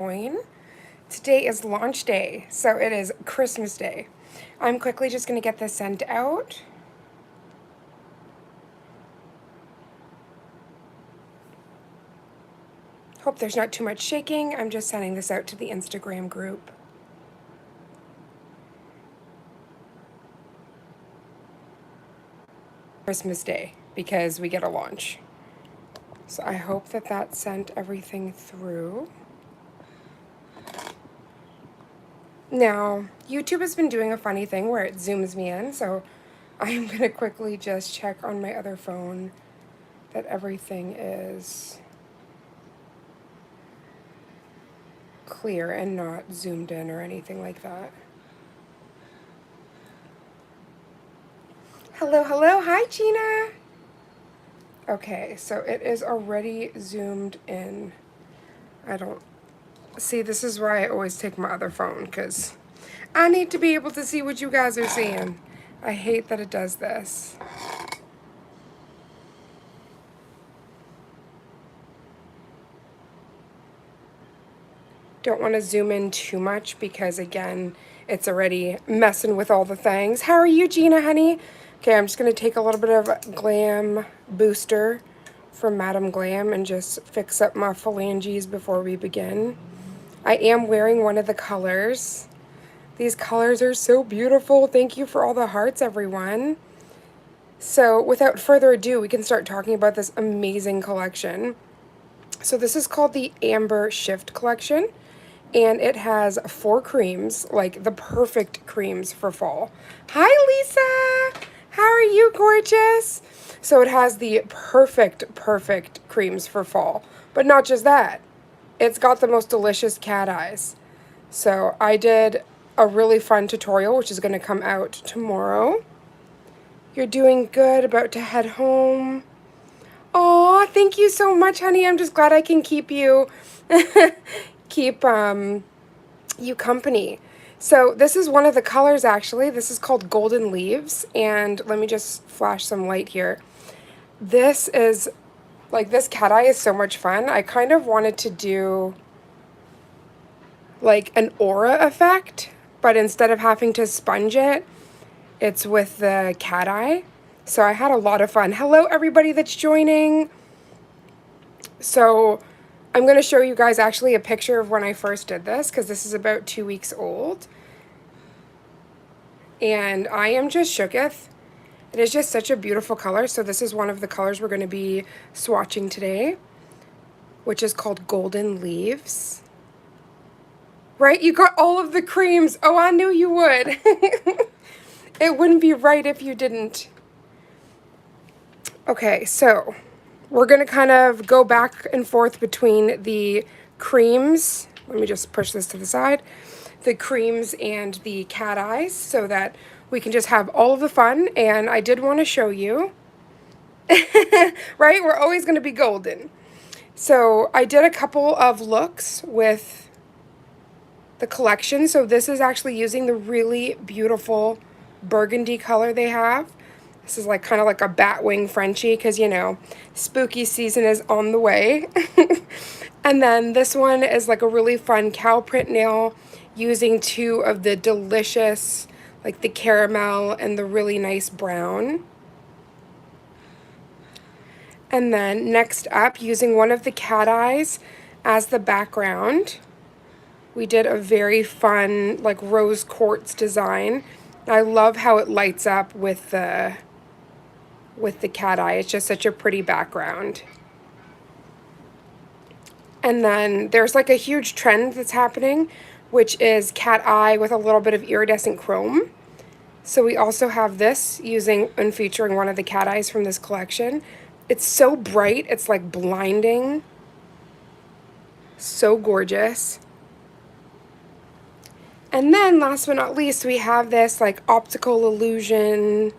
going. Today is launch day, so it is Christmas Day. I'm quickly just going to get this sent out. Hope there's not too much shaking. I'm just sending this out to the Instagram group. Christmas Day, because we get a launch. So I hope that sent everything through. Now, YouTube has been doing a funny thing where it zooms me in, so I'm going to quickly just check on my other phone that everything is clear and not zoomed in or anything like that. Hello, hello. Hi, Gina. Okay, so it is already zoomed in. I don't... See, this is why I always take my other phone, because I need to be able to see what you guys are seeing. I hate that it does this. Don't want to zoom in too much because, again, it's already messing with all the things. How are you, Gina, honey? Okay, I'm just going to take a little bit of Glam Booster from Madam Glam and just fix up my phalanges before we begin. I am wearing one of the colors. These colors are so beautiful. Thank you for all the hearts, everyone. So without further ado, we can start talking about this amazing collection. So this is called the Amber Shift collection, and it has 4 creams, like the perfect creams for fall. Hi, Lisa! How are you, gorgeous? So it has the perfect creams for fall. But not just that. It's got the most delicious cat eyes. So I did a really fun tutorial, which is going to come out tomorrow. You're doing good, about to head home. Oh, thank you so much, honey. I'm just glad I can keep you, keep you company. So this is one of the colors, actually. This is called Golden Leaves, and let me just flash some light here. This is, like, this cat eye is so much fun. I kind of wanted to do, like, an aura effect, but instead of having to sponge it, it's with the cat eye. So I had a lot of fun. Hello, everybody that's joining. So I'm going to show you guys actually a picture of when I first did this, because this is about 2 weeks old. And I am just shooketh. It is just such a beautiful color. So this is one of the colors we're going to be swatching today, which is called Golden Leaves. Right? You got all of the creams. Oh, I knew you would. It wouldn't be right if you didn't. Okay, so we're going to kind of go back and forth between the creams. Let me just push this to the side. The creams and the cat eyes so that we can just have all of the fun. And I did want to show you, right? We're always going to be golden. So I did a couple of looks with the collection. So this is actually using the really beautiful burgundy color they have. This is like kind of like a batwing Frenchie because, you know, spooky season is on the way. And then this one is like a really fun cow print nail using 2 of the delicious, like the caramel and the really nice brown. And then next up, using one of the cat eyes as the background, we did a very fun like rose quartz design. I love how it lights up with the cat eye. It's just such a pretty background. And then there's like a huge trend that's happening, which is cat eye with a little bit of iridescent chrome. So we also have this using and featuring one of the cat eyes from this collection. It's so bright, it's like blinding. So gorgeous. And then last but not least, we have this like optical illusion,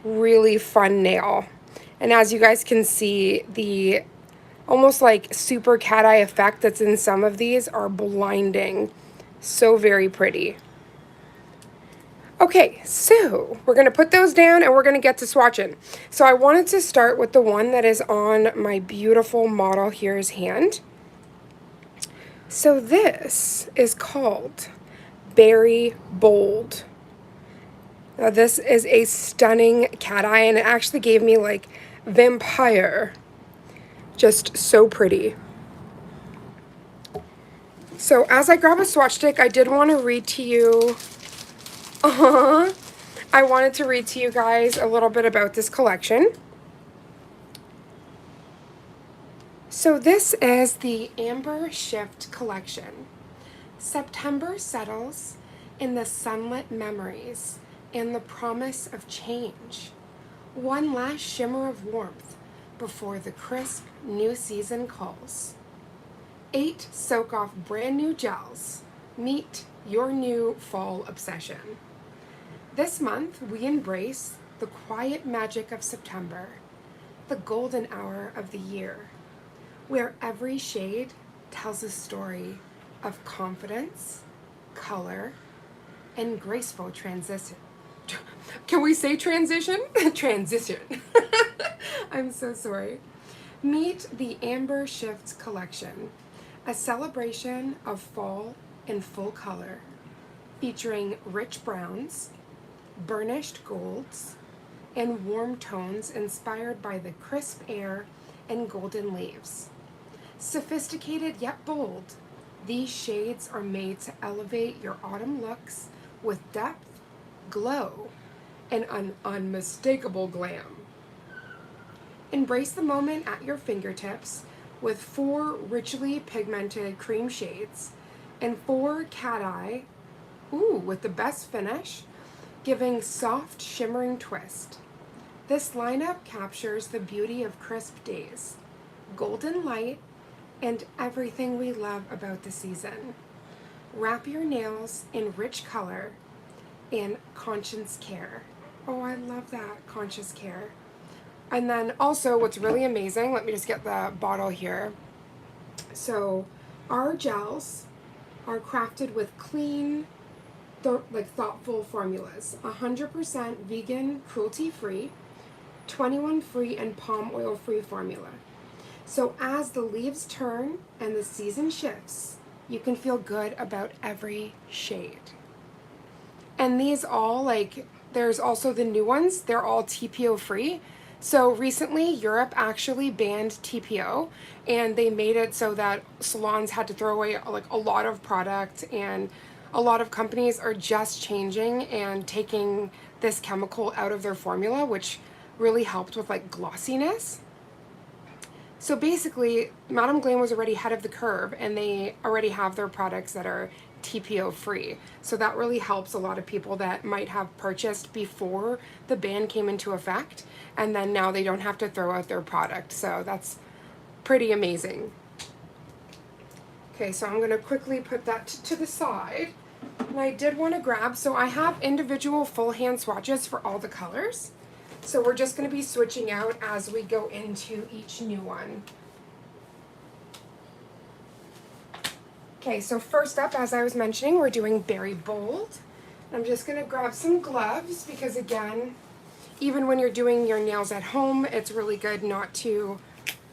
really fun nail. And as you guys can see, the almost like super cat eye effect that's in some of these are blinding. So very pretty. Okay, so we're going to put those down and we're going to get to swatching. So I wanted to start with the one that is on my beautiful model here's hand. So this is called Berry Bold. Now this is a stunning cat eye, and it actually gave me like vampire. Just so pretty. So as I grab a swatch stick, I did want to read to you, I wanted to read to you guys a little bit about this collection. So this is the Amber Shift collection. September settles in the sunlit memories and the promise of change. One last shimmer of warmth before the crisp new season calls. 8 soak off brand new gels. Meet your new fall obsession. This month we embrace the quiet magic of September, the golden hour of the year, where every shade tells a story of confidence, color, and graceful transition. Can we say transition? Transition. I'm so sorry. Meet the Amber Shift collection, a celebration of fall in full color, featuring rich browns, burnished golds, and warm tones inspired by the crisp air and golden leaves. Sophisticated yet bold, these shades are made to elevate your autumn looks with depth, glow, and an unmistakable glam. Embrace the moment at your fingertips with 4 richly pigmented cream shades and 4 cat eye, with the best finish, giving soft shimmering twist. This lineup captures the beauty of crisp days, golden light, and everything we love about the season. Wrap your nails in rich color and conscious care. Oh, I love that, conscious care. And then also what's really amazing, let me just get the bottle here. So our gels are crafted with clean, thoughtful formulas. 100% vegan, cruelty-free, 21 free, and palm oil free formula. So as the leaves turn and the season shifts, you can feel good about every shade. And these all, there's also the new ones, they're all TPO free. So recently Europe actually banned TPO, and they made it so that salons had to throw away a lot of product, and a lot of companies are just changing and taking this chemical out of their formula, which really helped with glossiness. So basically, Madam Glam was already ahead of the curve, and they already have their products that are TPO free. So that really helps a lot of people that might have purchased before the ban came into effect, and then now they don't have to throw out their product. So that's pretty amazing. Okay, so I'm gonna quickly put that to the side. And I did want to grab, so I have individual full hand swatches for all the colors. So we're just going to be switching out as we go into each new one. Okay, so first up, as I was mentioning, we're doing Berry Bold. I'm just going to grab some gloves because, again, even when you're doing your nails at home, it's really good not to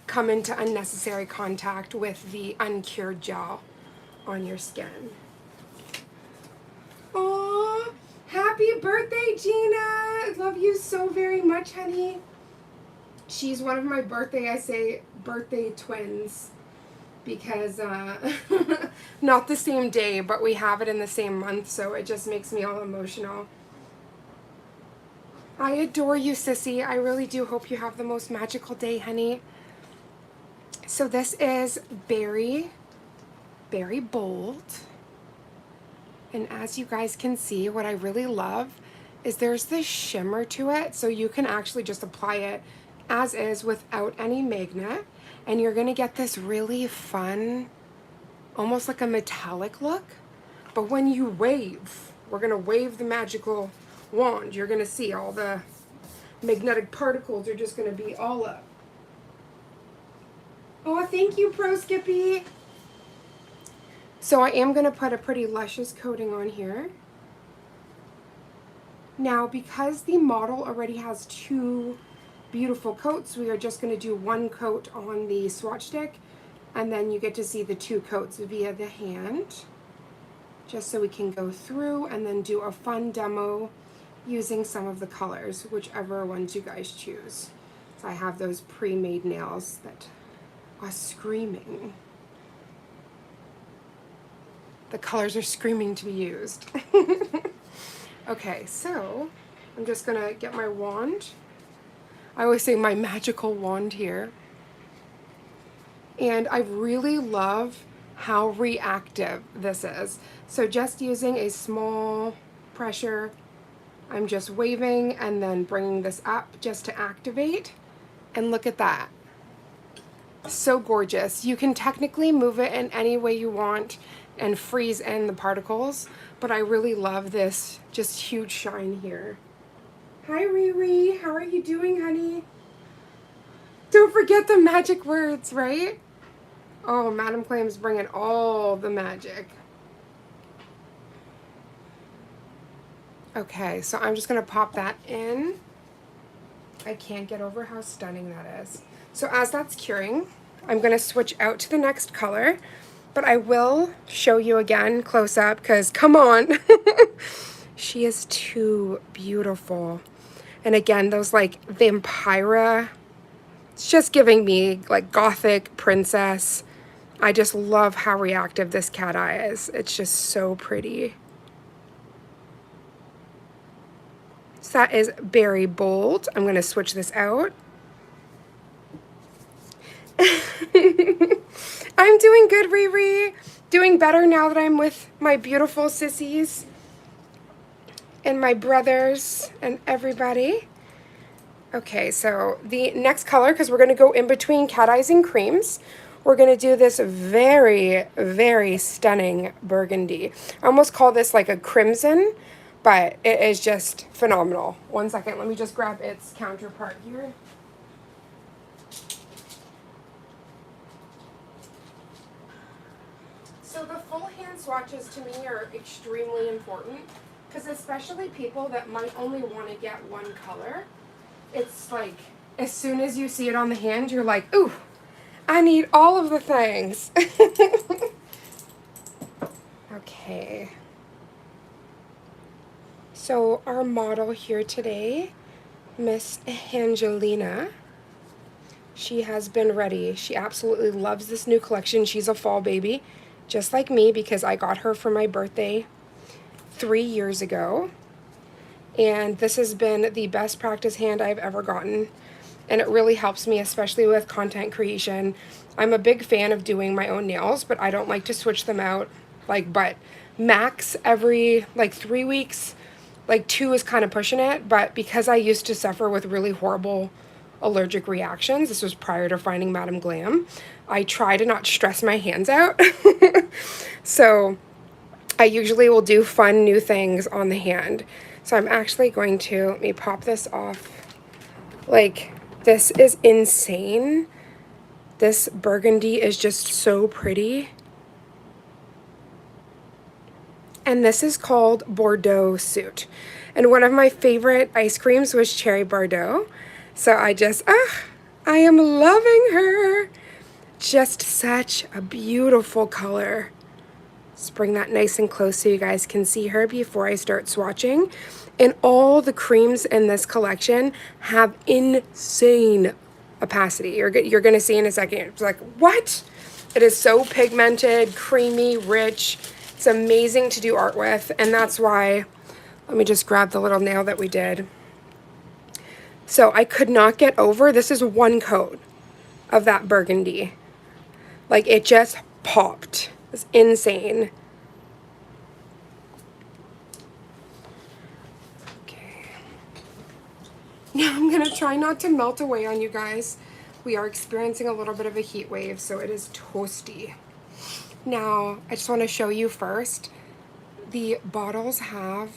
come into unnecessary contact with the uncured gel on your skin. Aww, happy birthday, Gina! I love you so very much, honey. She's one of my birthday twins, because not the same day, but we have it in the same month, so it just makes me all emotional. I adore you, sissy. I really do hope you have the most magical day, honey. So this is Berry Bold. And as you guys can see, what I really love is there's this shimmer to it, so you can actually just apply it as is without any magnet, and you're gonna get this really fun, almost like a metallic look. But when you wave, we're gonna wave the magical wand, you're gonna see all the magnetic particles are just gonna be all up. Oh, thank you, Pro Skippy. So I am going to put a pretty luscious coating on here. Now, because the model already has 2 beautiful coats, we are just going to do 1 coat on the swatch stick, and then you get to see the 2 coats via the hand, just so we can go through and then do a fun demo using some of the colors, whichever ones you guys choose. So I have those pre-made nails that are screaming. The colors are screaming to be used. Okay, so I'm just gonna get my wand. I always say my magical wand here. And I really love how reactive this is. So just using a small pressure, I'm just waving and then bringing this up just to activate. And look at that. So gorgeous. You can technically move it in any way you want and freeze in the particles, but I really love this just huge shine here. Hi Riri, how are you doing, honey? Don't forget the magic words, right? Oh, Madam Glam's bringing all the magic. Okay, so I'm just gonna pop that in. I can't get over how stunning that is. So as that's curing, I'm gonna switch out to the next color, but I will show you again close up because come on, she is too beautiful. And again, those like vampira, it's just giving me like gothic princess. I just love how reactive this cat eye is. It's just so pretty. So that is very bold. I'm going to switch this out. I'm doing good, Riri. Doing better now that I'm with my beautiful sissies and my brothers and everybody. Okay, so the next color, because we're going to go in between cat eyes and creams, we're going to do this very, very stunning burgundy. I almost call this like a crimson, but it is just phenomenal. One second, let me just grab its counterpart here. So the full hand swatches to me are extremely important, because especially people that might only want to get one color, it's like as soon as you see it on the hand, you're like, ooh, I need all of the things. Okay. So our model here today, Miss Angelina, she has been ready. She absolutely loves this new collection. She's a fall baby, just like me, because I got her for my birthday 3 years ago. And this has been the best practice hand I've ever gotten. And it really helps me, especially with content creation. I'm a big fan of doing my own nails, but I don't like to switch them out. But max every 3 weeks. 2 is kind of pushing it, but because I used to suffer with really horrible allergic reactions, this was prior to finding Madam Glam, I try to not stress my hands out. So I usually will do fun new things on the hand. So I'm actually going to, let me pop this off. This is insane. This burgundy is just so pretty. And this is called Bordeaux Suit. And one of my favorite ice creams was Cherry Bordeaux. So I am loving her. Just such a beautiful color. Let's bring that nice and close so you guys can see her before I start swatching. And all the creams in this collection have insane opacity. You're going to see in a second. It's like, what? It is so pigmented, creamy, rich. It's amazing to do art with. And that's why, let me just grab the little nail that we did. So I could not get over, this is 1 coat of that burgundy. It just popped. It's insane. Okay. Now I'm going to try not to melt away on you guys. We are experiencing a little bit of a heat wave, so it is toasty. Now, I just want to show you first, the bottles have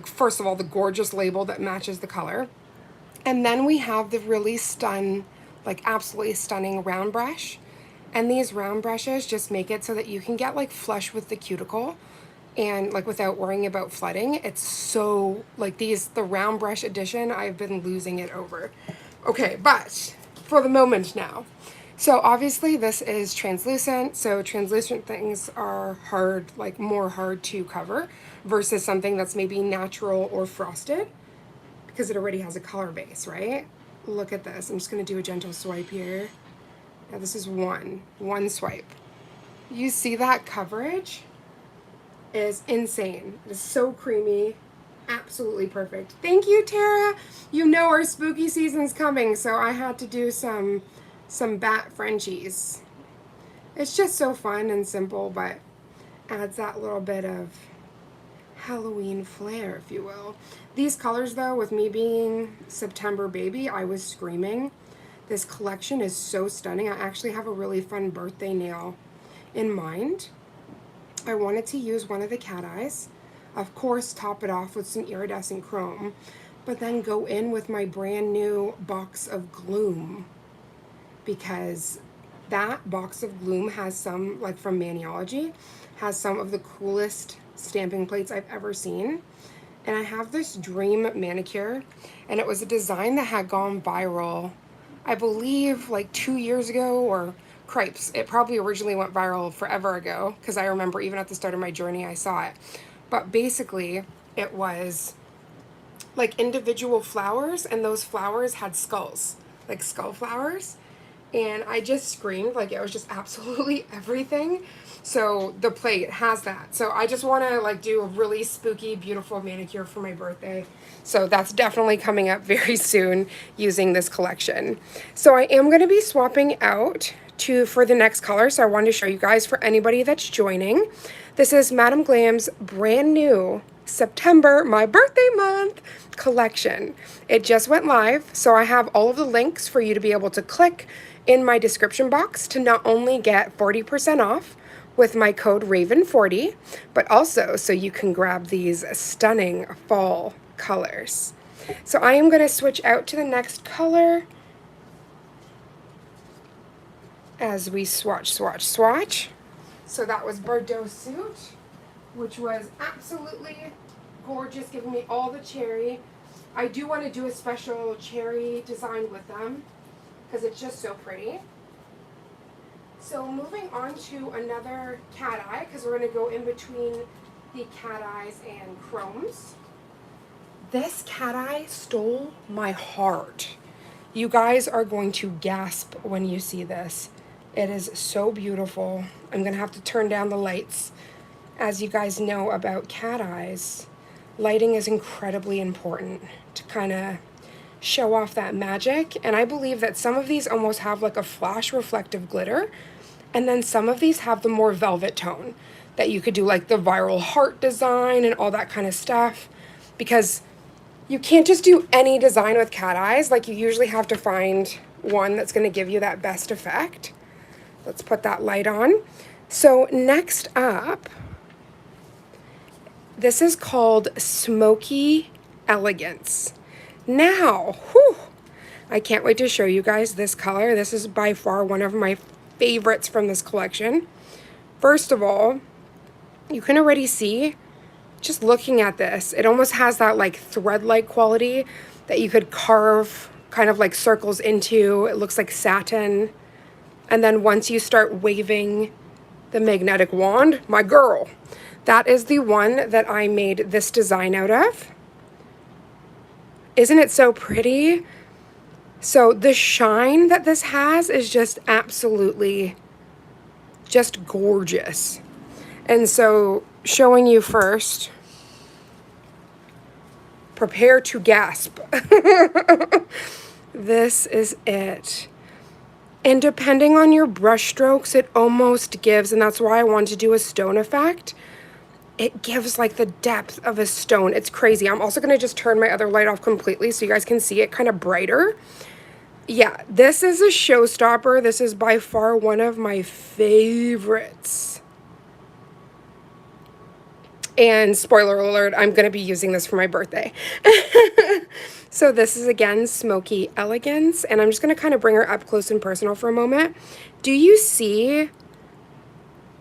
first of all, the gorgeous label that matches the color. And then we have the really absolutely stunning round brush. And these round brushes just make it so that you can get flush with the cuticle. and like without worrying about flooding. It's so like the round brush edition, I've been losing it over. Okay, but for the moment now. So obviously this is translucent, so translucent things are hard, like more hard to cover versus something that's maybe natural or frosted because it already has a color base, right? Look at this. I'm just going to do a gentle swipe here. Now this is one swipe. You see that coverage is insane. It is so creamy. Absolutely perfect. Thank you, Tara. You know our spooky season's coming, so I had to do some bat Frenchies. It's just so fun and simple, but adds that little bit of Halloween flair, if you will. These colors, though, with me being September baby, I was screaming. This collection is so stunning. I actually have a really fun birthday nail in mind. I wanted to use one of the cat eyes. Of course, top it off with some iridescent chrome, but then go in with my brand new box of Gloom, because that box of Gloom has some, like from Maniology, has some of the coolest stamping plates I've ever seen. And I have this Dream manicure, and it was a design that had gone viral, I believe like 2 years ago, or crepes. It probably originally went viral forever ago, because I remember even at the start of my journey I saw it. But basically, it was like individual flowers, and those flowers had skulls, like skull flowers. And I just screamed, like it was just absolutely everything. So the plate has that. So I just want to like do a really spooky, beautiful manicure for my birthday. So that's definitely coming up very soon using this collection. So I am going to be swapping out for the next color. So I wanted to show you guys for anybody that's joining. This is Madam Glam's brand new September, my birthday month, collection. It just went live, so I have all of the links for you to be able to click in my description box to not only get 40% off with my code RAVEN40, but also so you can grab these stunning fall colors. So I am going to switch out to the next color as we swatch. So that was Bordeaux Suit, which was absolutely gorgeous, giving me all the cherry. I do want to do a special cherry design with them because it's just so pretty. So moving on to another cat eye, because we're going to go in between the cat eyes and chromes. This cat eye stole my heart. You guys are going to gasp when you see this. It is so beautiful. I'm going to have to turn down the lights. As you guys know about cat eyes, lighting is incredibly important to kind of show off that magic. And I believe that some of these almost have like a flash reflective glitter, and then some of these have the more velvet tone that you could do like the viral heart design and all that kind of stuff, because you can't just do any design with cat eyes. Like you usually have to find one that's going to give you that best effect. Let's put that light on. So next up, this is called Smoky Elegance. Now, whew, I can't wait to show you guys this color. This is by far one of my favorites from this collection. First of all, you can already see, just looking at this, it almost has that like thread-like quality that you could carve kind of like circles into. It looks like satin. And then once you start waving the magnetic wand, my girl, that is the one that I made this design out of. Isn't it so pretty? So the shine that this has is just absolutely just gorgeous. And so showing you first, prepare to gasp. This is it. And depending on your brush strokes, it almost gives, and that's why I wanted to do a stone effect, it gives like the depth of a stone. It's crazy. I'm also going to just turn my other light off completely so you guys can see it kind of brighter. Yeah, this is a showstopper. This is by far one of my favorites. And spoiler alert, I'm going to be using this for my birthday. So this is, again, Smoky Elegance. And I'm just going to kind of bring her up close and personal for a moment. Do you see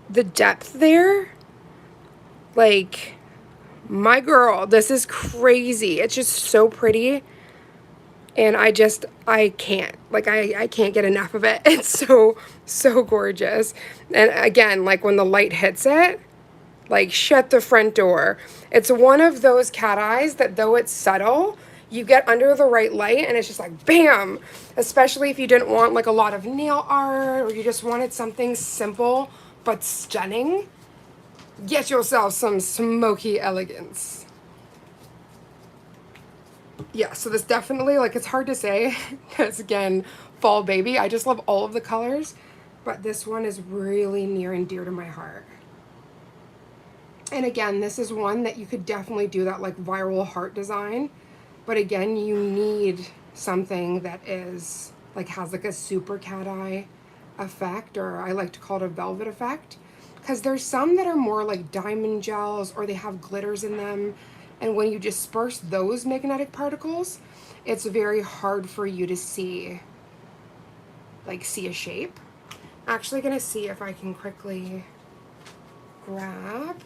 the depth there? Like, my girl, this is crazy. It's just so pretty. And I can't. Like, I can't get enough of it. It's so gorgeous. And again, like when the light hits it, like shut the front door. It's one of those cat eyes that though it's subtle, you get under the right light and it's just like bam. Especially if you didn't want like a lot of nail art or you just wanted something simple but stunning. Get yourself some Smoky Elegance. Yeah, so this definitely, like, it's hard to say because again, fall baby. I just love all of the colors, but this one is really near and dear to my heart. And again, this is one that you could definitely do that like viral heart design. But again, you need something that is like has like a super cat eye effect, or I like to call it a velvet effect. Because there's some that are more like diamond gels or they have glitters in them. And when you disperse those magnetic particles, it's very hard for you to see a shape. Actually gonna see if I can quickly grab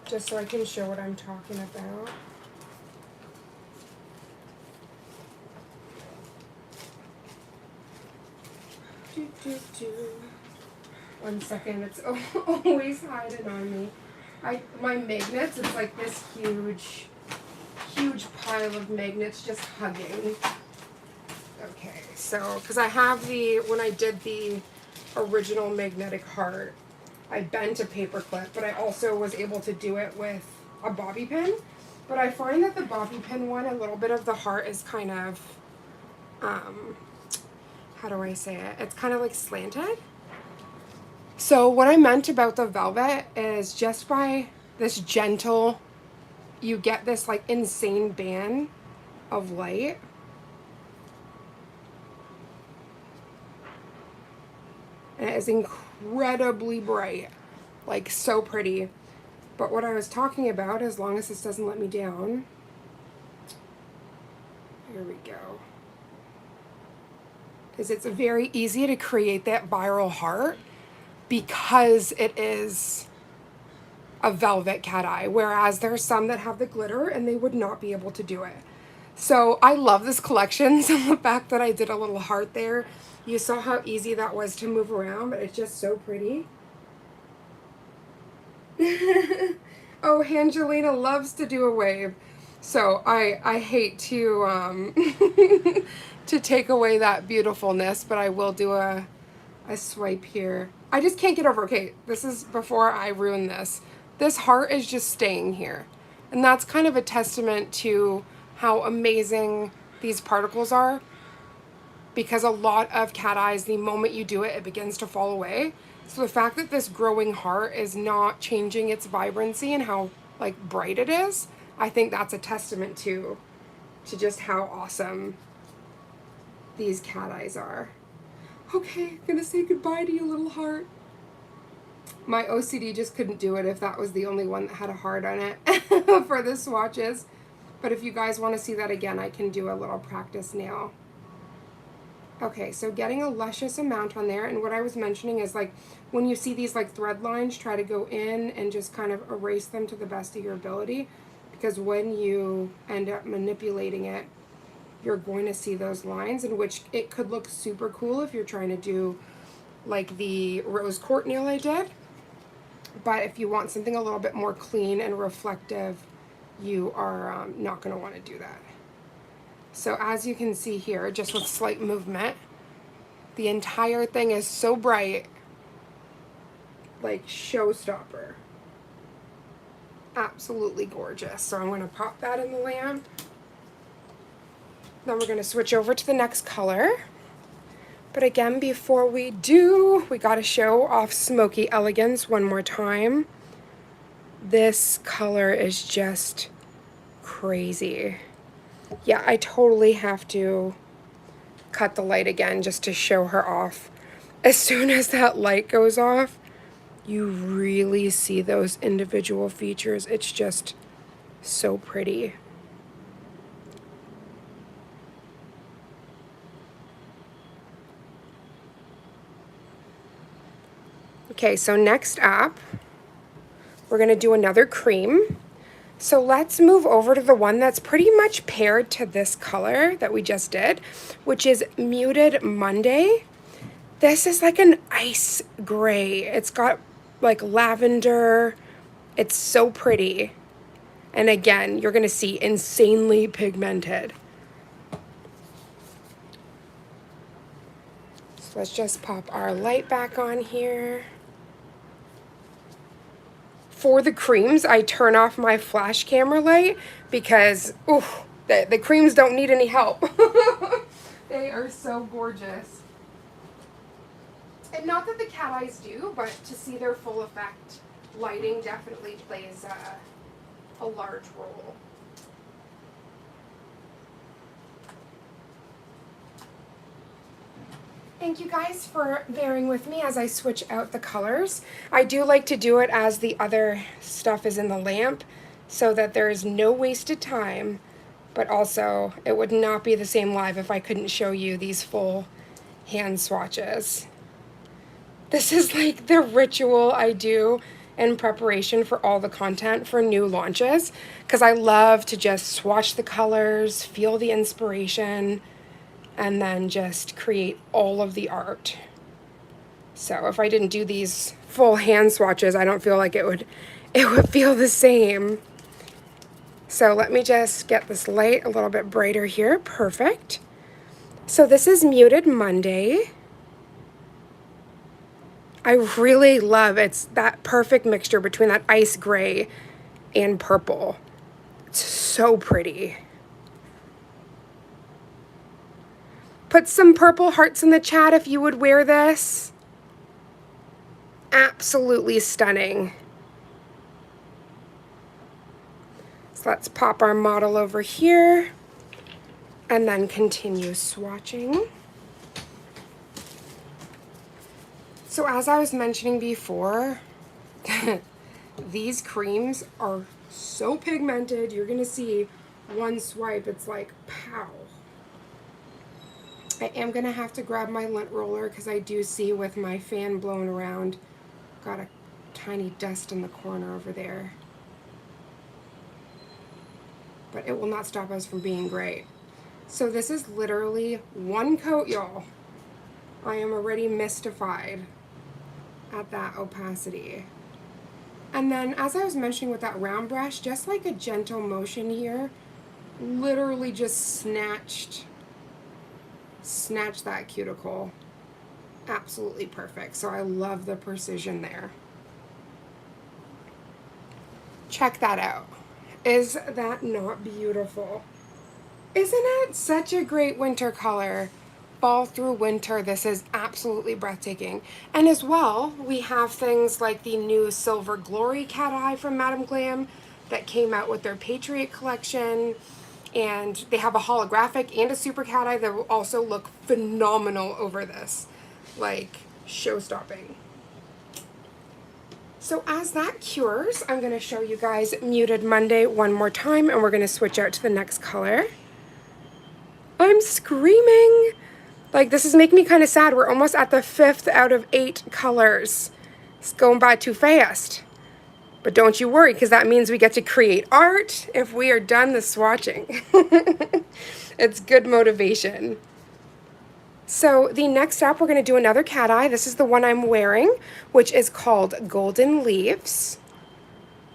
just so I can show what I'm talking about. One second, it's always hiding on me. My magnets, it's like this huge pile of magnets just hugging. Okay, so, because I have when I did the original magnetic heart, I bent a paper clip, but I also was able to do it with a bobby pin. But I find that the bobby pin one, a little bit of the heart is kind of, how do I say it? It's kind of like slanted. So what I meant about the velvet is just by this gentle, you get this like insane band of light. And it is incredibly bright, like so pretty. But what I was talking about, as long as this doesn't let me down, here we go, is it's very easy to create that viral heart because it is a velvet cat eye, whereas there's some that have the glitter and they would not be able to do it. So I love this collection. So the fact that I did a little heart there, you saw how easy that was to move around, but it's just so pretty. Oh, Angelina loves to do a wave. So I hate to to take away that beautifulness, but I will do a swipe here. I just can't get over, okay, this is before I ruin this. This heart is just staying here. And that's kind of a testament to how amazing these particles are, because a lot of cat eyes, the moment you do it, it begins to fall away. So the fact that this growing heart is not changing its vibrancy and how like bright it is, I think that's a testament to just how awesome these cat eyes are. Okay, I'm gonna say goodbye to you, little heart. My OCD just couldn't do it if that was the only one that had a heart on it for the swatches. But if you guys want to see that again, I can do a little practice nail. Okay, so getting a luscious amount on there, and what I was mentioning is like when you see these like thread lines, try to go in and just kind of erase them to the best of your ability, because when you end up manipulating it, you're going to see those lines, in which it could look super cool if you're trying to do like the rose quartz nail I did. But if you want something a little bit more clean and reflective, you are not going to want to do that. So as you can see here, just with slight movement, the entire thing is so bright, like showstopper. Absolutely gorgeous. So I'm going to pop that in the lamp. Then we're going to switch over to the next color. But again, before we do, we got to show off Smoky Elegance one more time. This color is just crazy. Yeah, I totally have to cut the light again just to show her off. As soon as that light goes off, you really see those individual features. It's just so pretty. Okay, so next up, we're going to do another cream. So let's move over to the one that's pretty much paired to this color that we just did, which is Muted Monday. This is like an ice gray. It's got like lavender. It's so pretty. And again, you're going to see insanely pigmented. So let's just pop our light back on here. For the creams, I turn off my flash camera light because, oof, the creams don't need any help. They are so gorgeous. And not that the cat eyes do, but to see their full effect, lighting definitely plays a large role. Thank you guys for bearing with me as I switch out the colors. I do like to do it as the other stuff is in the lamp so that there is no wasted time, but also it would not be the same live if I couldn't show you these full hand swatches. This is like the ritual I do in preparation for all the content for new launches, because I love to just swatch the colors, feel the inspiration, and then just create all of the art. So if I didn't do these full hand swatches, I don't feel like it would feel the same. So let me just get this light a little bit brighter here. Perfect. So this is Muted Monday. I really love it's that perfect mixture between that ice gray and purple. It's so pretty. Put some purple hearts in the chat if you would wear this. Absolutely stunning. So let's pop our model over here and then continue swatching. So as I was mentioning before, these creams are so pigmented. You're gonna see one swipe, it's like pow. I am going to have to grab my lint roller because I do see with my fan blown around, got a tiny dust in the corner over there. But it will not stop us from being great. So this is literally one coat, y'all. I am already mystified at that opacity. And then as I was mentioning with that round brush, just like a gentle motion here, literally just snatched that cuticle. Absolutely perfect. So I love the precision there. Check that out. Is that not beautiful? Isn't it such a great winter color? Fall through winter, this is absolutely breathtaking. And as well, we have things like the new Silver Glory cat eye from Madam Glam that came out with their Patriot collection. And they have a holographic and a super cat eye that will also look phenomenal over this. Like, show-stopping. So as that cures, I'm going to show you guys Muted Monday one more time, and we're going to switch out to the next color. I'm screaming! Like, this is making me kind of sad. We're almost at the 5th out of 8 colors. It's going by too fast. But don't you worry, because that means we get to create art if we are done the swatching. It's good motivation. So the next up, we're going to do another cat eye. This is the one I'm wearing, which is called Golden Leaves.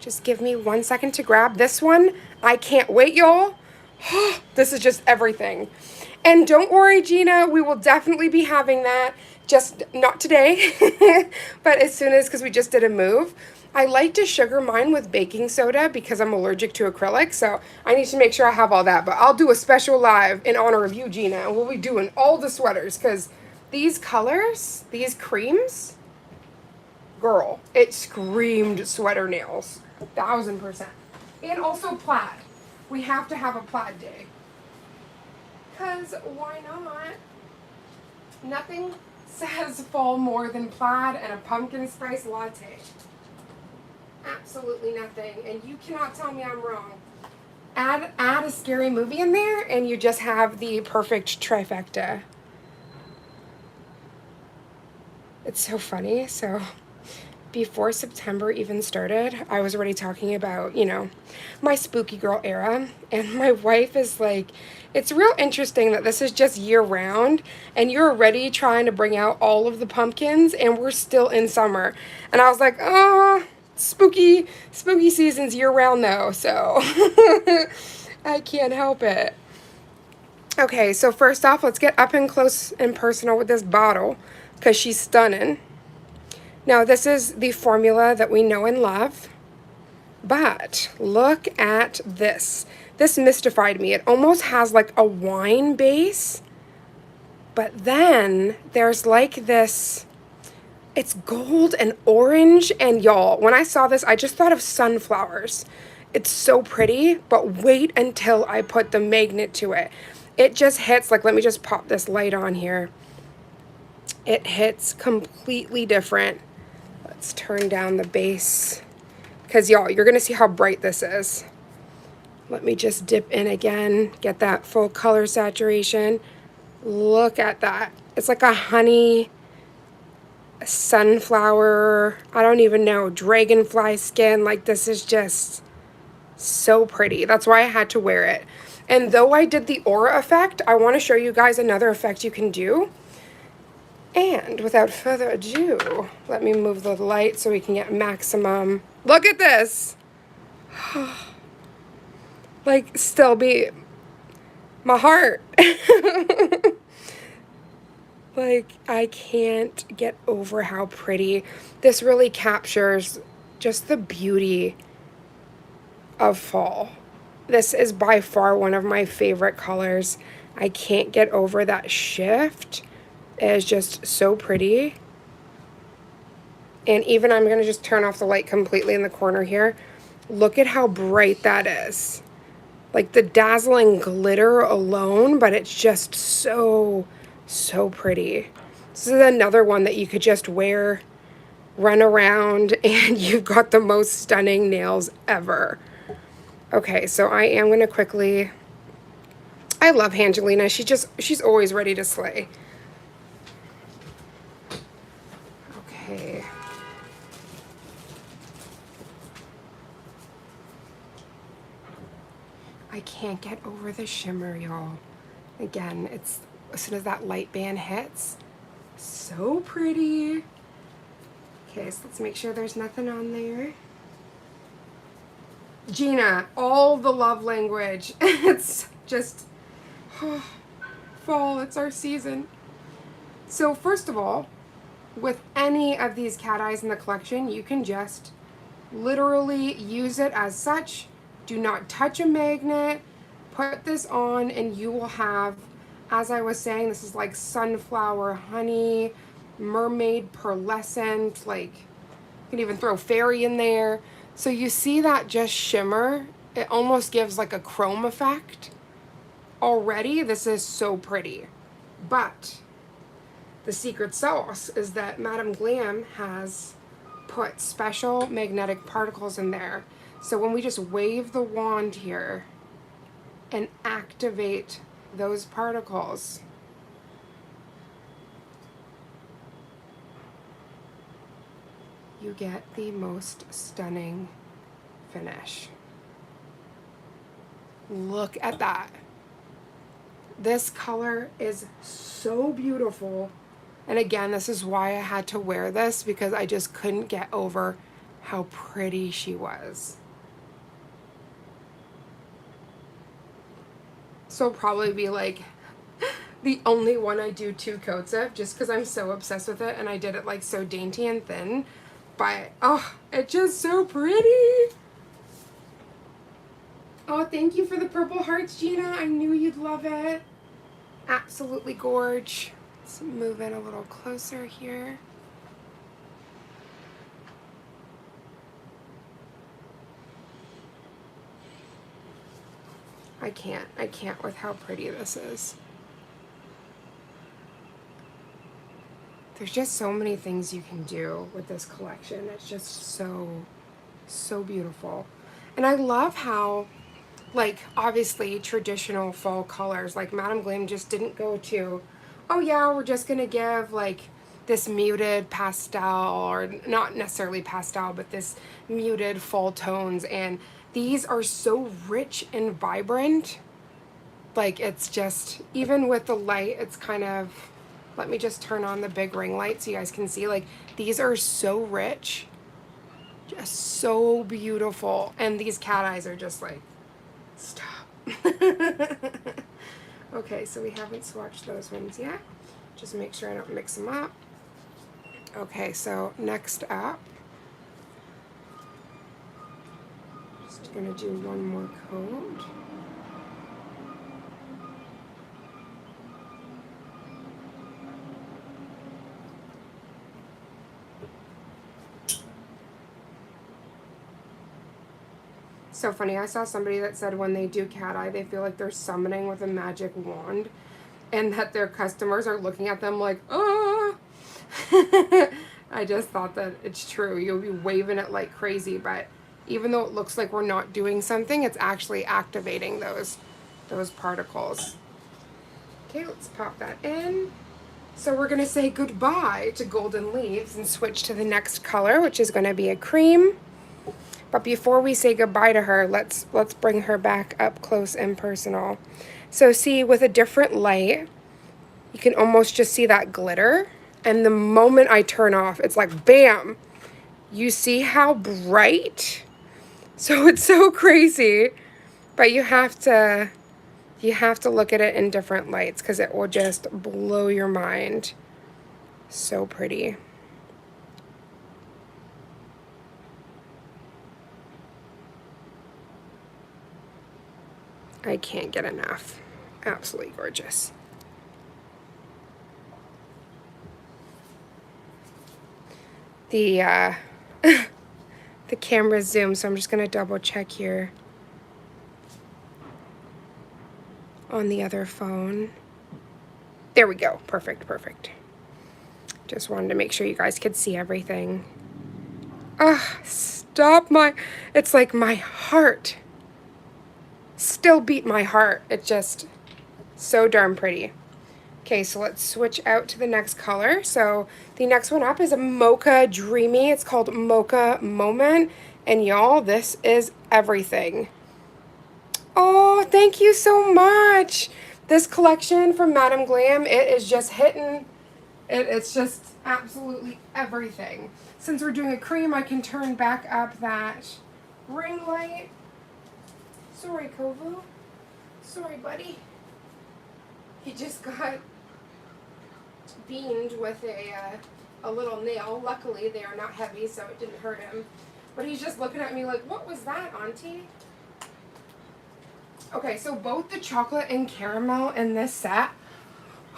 Just give me 1 second to grab this one. I can't wait, y'all. This is just everything. And don't worry, Gina, we will definitely be having that. Just not today, but as soon as, because we just did a move. I like to sugar mine with baking soda because I'm allergic to acrylic, so I need to make sure I have all that. But I'll do a special live in honor of you, Gina, and we'll be doing all the sweaters because these colors, these creams, girl, it screamed sweater nails, 1000%. And also plaid. We have to have a plaid day. Because why not? Nothing says fall more than plaid and a pumpkin spice latte. Absolutely nothing, and you cannot tell me I'm wrong. Add a scary movie in there, and you just have the perfect trifecta. It's so funny. So before September even started, I was already talking about, you know, my spooky girl era. And my wife is like, it's real interesting that this is just year round and you're already trying to bring out all of the pumpkins and we're still in summer. And I was like, oh, spooky season's year round though. So I can't help it. Okay, so first off, let's get up and close and personal with this bottle because she's stunning. Now, this is the formula that we know and love, but look at this. This mystified me. It almost has like a wine base, but then there's like this, it's gold and orange, and y'all, when I saw this, I just thought of sunflowers. It's so pretty, but wait until I put the magnet to it. It just hits, like, let me just pop this light on here. It hits completely different. Let's turn down the base because y'all, you're gonna see how bright this is. Let me just dip in again, get that full color saturation. Look at that. It's like a honey, sunflower, I don't even know, dragonfly skin. Like, this is just so pretty. That's why I had to wear it. And though I did the aura effect, I want to show you guys another effect you can do. And without further ado, let me move the light so we can get maximum. Look at this. Like, still be my heart. Like, I can't get over how pretty. This really captures just the beauty of fall. This is by far one of my favorite colors. I can't get over that shift. It is just so pretty. And even I'm going to just turn off the light completely in the corner here. Look at how bright that is. Like the dazzling glitter alone, but it's just so pretty. This is another one that you could just wear, run around, and you've got the most stunning nails ever. Okay, so I am going to quickly, I love Angelina. She's always ready to slay. Okay. I can't get over the shimmer, y'all. Again, it's as soon as that light band hits, so pretty. Okay, so let's make sure there's nothing on there. Gina, all the love language. It's just fall, it's our season. So first of all, with any of these cat eyes in the collection, you can just literally use it as such. Do not touch a magnet. Put this on and you will have, as I was saying, this is like sunflower honey, mermaid pearlescent, like you can even throw fairy in there. So you see that just shimmer? It almost gives like a chrome effect. Already, this is so pretty. But the secret sauce is that Madam Glam has put special magnetic particles in there. So when we just wave the wand here and activate those particles, you get the most stunning finish. Look at that. This color is so beautiful. And again, this is why I had to wear this, because I just couldn't get over how pretty she was. So it'll probably be like the only one I do 2 coats of, just because I'm so obsessed with it and I did it like so dainty and thin. But, oh, it's just so pretty. Oh, thank you for the purple hearts, Gina. I knew you'd love it. Absolutely gorge. Let's move in a little closer here. I can't with how pretty this is. There's just so many things you can do with this collection. It's just so beautiful. And I love how, like, obviously traditional fall colors, like Madam Glam just didn't go to, oh yeah, we're just gonna give like this muted pastel, or not necessarily pastel, but this muted fall tones. And these are so rich and vibrant. Like, it's just, even with the light, it's kind of, let me just turn on the big ring light so you guys can see. Like, these are so rich, just so beautiful. And these cat eyes are just like, stop. Okay, so we haven't swatched those ones yet. Just make sure I don't mix them up. Okay, so next up, just gonna do one more coat. So funny, I saw somebody that said when they do cat eye, they feel like they're summoning with a magic wand, and that their customers are looking at them like, oh. I just thought that it's true. You'll be waving it like crazy, but even though it looks like we're not doing something, it's actually activating those particles. Okay, let's pop that in. So we're gonna say goodbye to Golden Leaves and switch to the next color, which is gonna be a cream. But before we say goodbye to her, let's bring her back up close and personal. So see, with a different light, you can almost just see that glitter. And the moment I turn off, it's like, bam! You see how bright? So it's so crazy. But you have to look at it in different lights, because it will just blow your mind. So pretty. I can't get enough. Absolutely gorgeous. The the camera zoom, so I'm just gonna double check here on the other phone. There we go. Perfect, perfect. Just wanted to make sure you guys could see everything. Ah, stop it's like my heart still beat my heart. It's just so darn pretty. Okay, so let's switch out to the next color. So the next one up is a Mocha Dreamy. It's called Mocha Moment. And y'all, this is everything. Oh, thank you so much. This collection from Madam Glam, it is just hitting. It's just absolutely everything. Since we're doing a cream, I can turn back up that ring light. Sorry, Kovu. Sorry, buddy. He just got beamed with a little nail. Luckily, they are not heavy, so it didn't hurt him. But he's just looking at me like, what was that, Auntie? Okay, so both the chocolate and caramel in this set,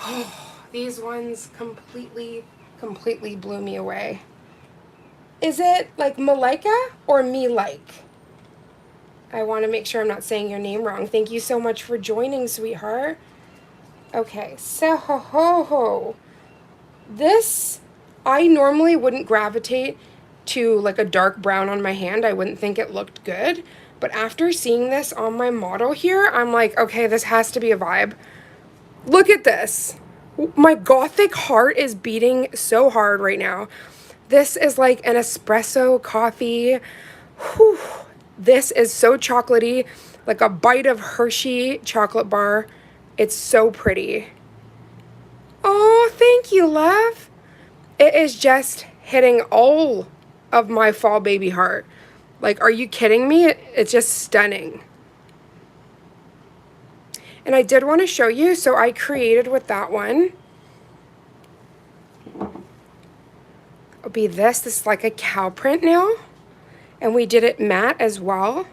oh, these ones completely blew me away. Is it like Malika or me like? I want to make sure I'm not saying your name wrong. Thank you so much for joining, sweetheart. Okay, so this, I normally wouldn't gravitate to like a dark brown on my hand. I wouldn't think it looked good. But after seeing this on my model here, I'm like, okay, this has to be a vibe. Look at this. My gothic heart is beating so hard right now. This is like an espresso coffee. Whew. This is so chocolatey, like a bite of Hershey chocolate bar. It's so pretty. Oh, thank you, love. It is just hitting all of my fall baby heart. Like, are you kidding me? It's just stunning. And I did want to show you, so I created with that one. It'll be this. This is like a cow print nail. And we did it matte as well.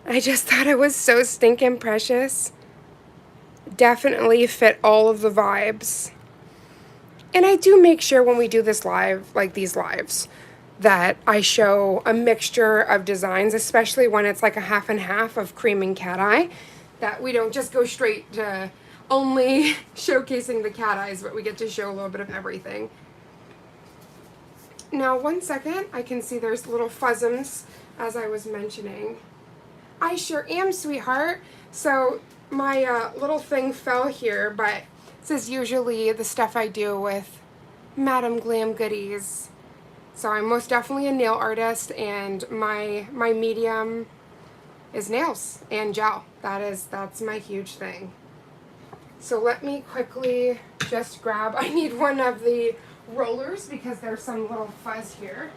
I just thought it was so stinking precious. Definitely fit all of the vibes. And I do make sure when we do this live, like these lives, that I show a mixture of designs, especially when it's like a half and half of cream and cat eye, that we don't just go straight to only showcasing the cat eyes, but we get to show a little bit of everything. Now, 1 second, I can see there's little fuzzums, as I was mentioning. I sure am, sweetheart. So my little thing fell here, but this is usually the stuff I do with Madam Glam goodies. So I'm most definitely a nail artist, and my medium is nails and gel. That's my huge thing. So let me quickly just grab, I need one of the rollers because there's some little fuzz here.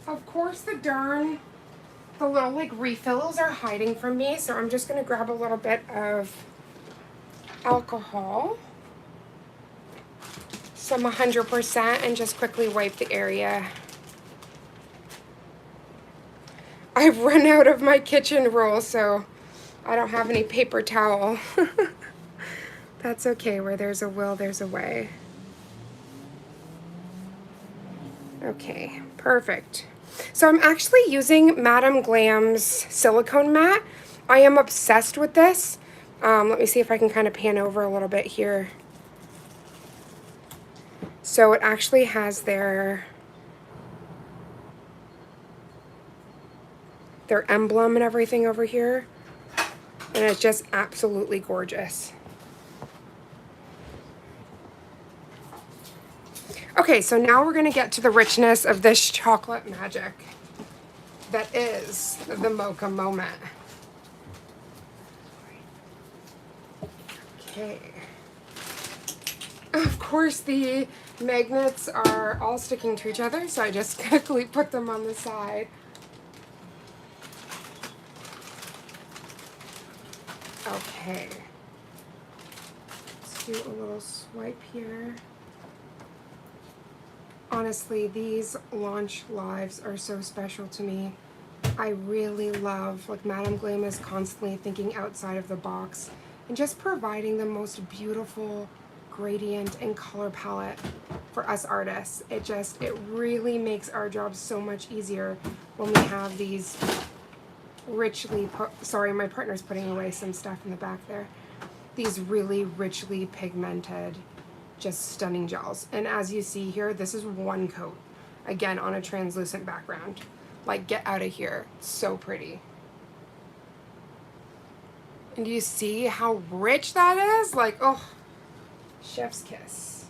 Of course the little like refills are hiding from me, so I'm just gonna grab a little bit of alcohol, some 100%, and just quickly wipe the area. I've run out of my kitchen roll, so I don't have any paper towel. That's okay, where there's a will, there's a way. Okay, perfect. So I'm actually using Madam Glam's silicone matte. I am obsessed with this. Let me see if I can kind of pan over a little bit here. So it actually has their emblem and everything over here. And it's just absolutely gorgeous. Okay, so now we're gonna get to the richness of this chocolate magic that is the Mocha Moment. Okay. Of course, the magnets are all sticking to each other, so I just quickly put them on the side. Okay. Let's do a little swipe here. Honestly, these launch lives are so special to me. I really love, like, Madam Glam is constantly thinking outside of the box and just providing the most beautiful gradient and color palette for us artists. It really makes our job so much easier when we have these richly, sorry, my partner's putting away some stuff in the back there. These really richly pigmented, just stunning gels. And as you see here, this is one coat, again, on a translucent background. Like, get out of here. So pretty. And do you see how rich that is? Like, oh, chef's kiss.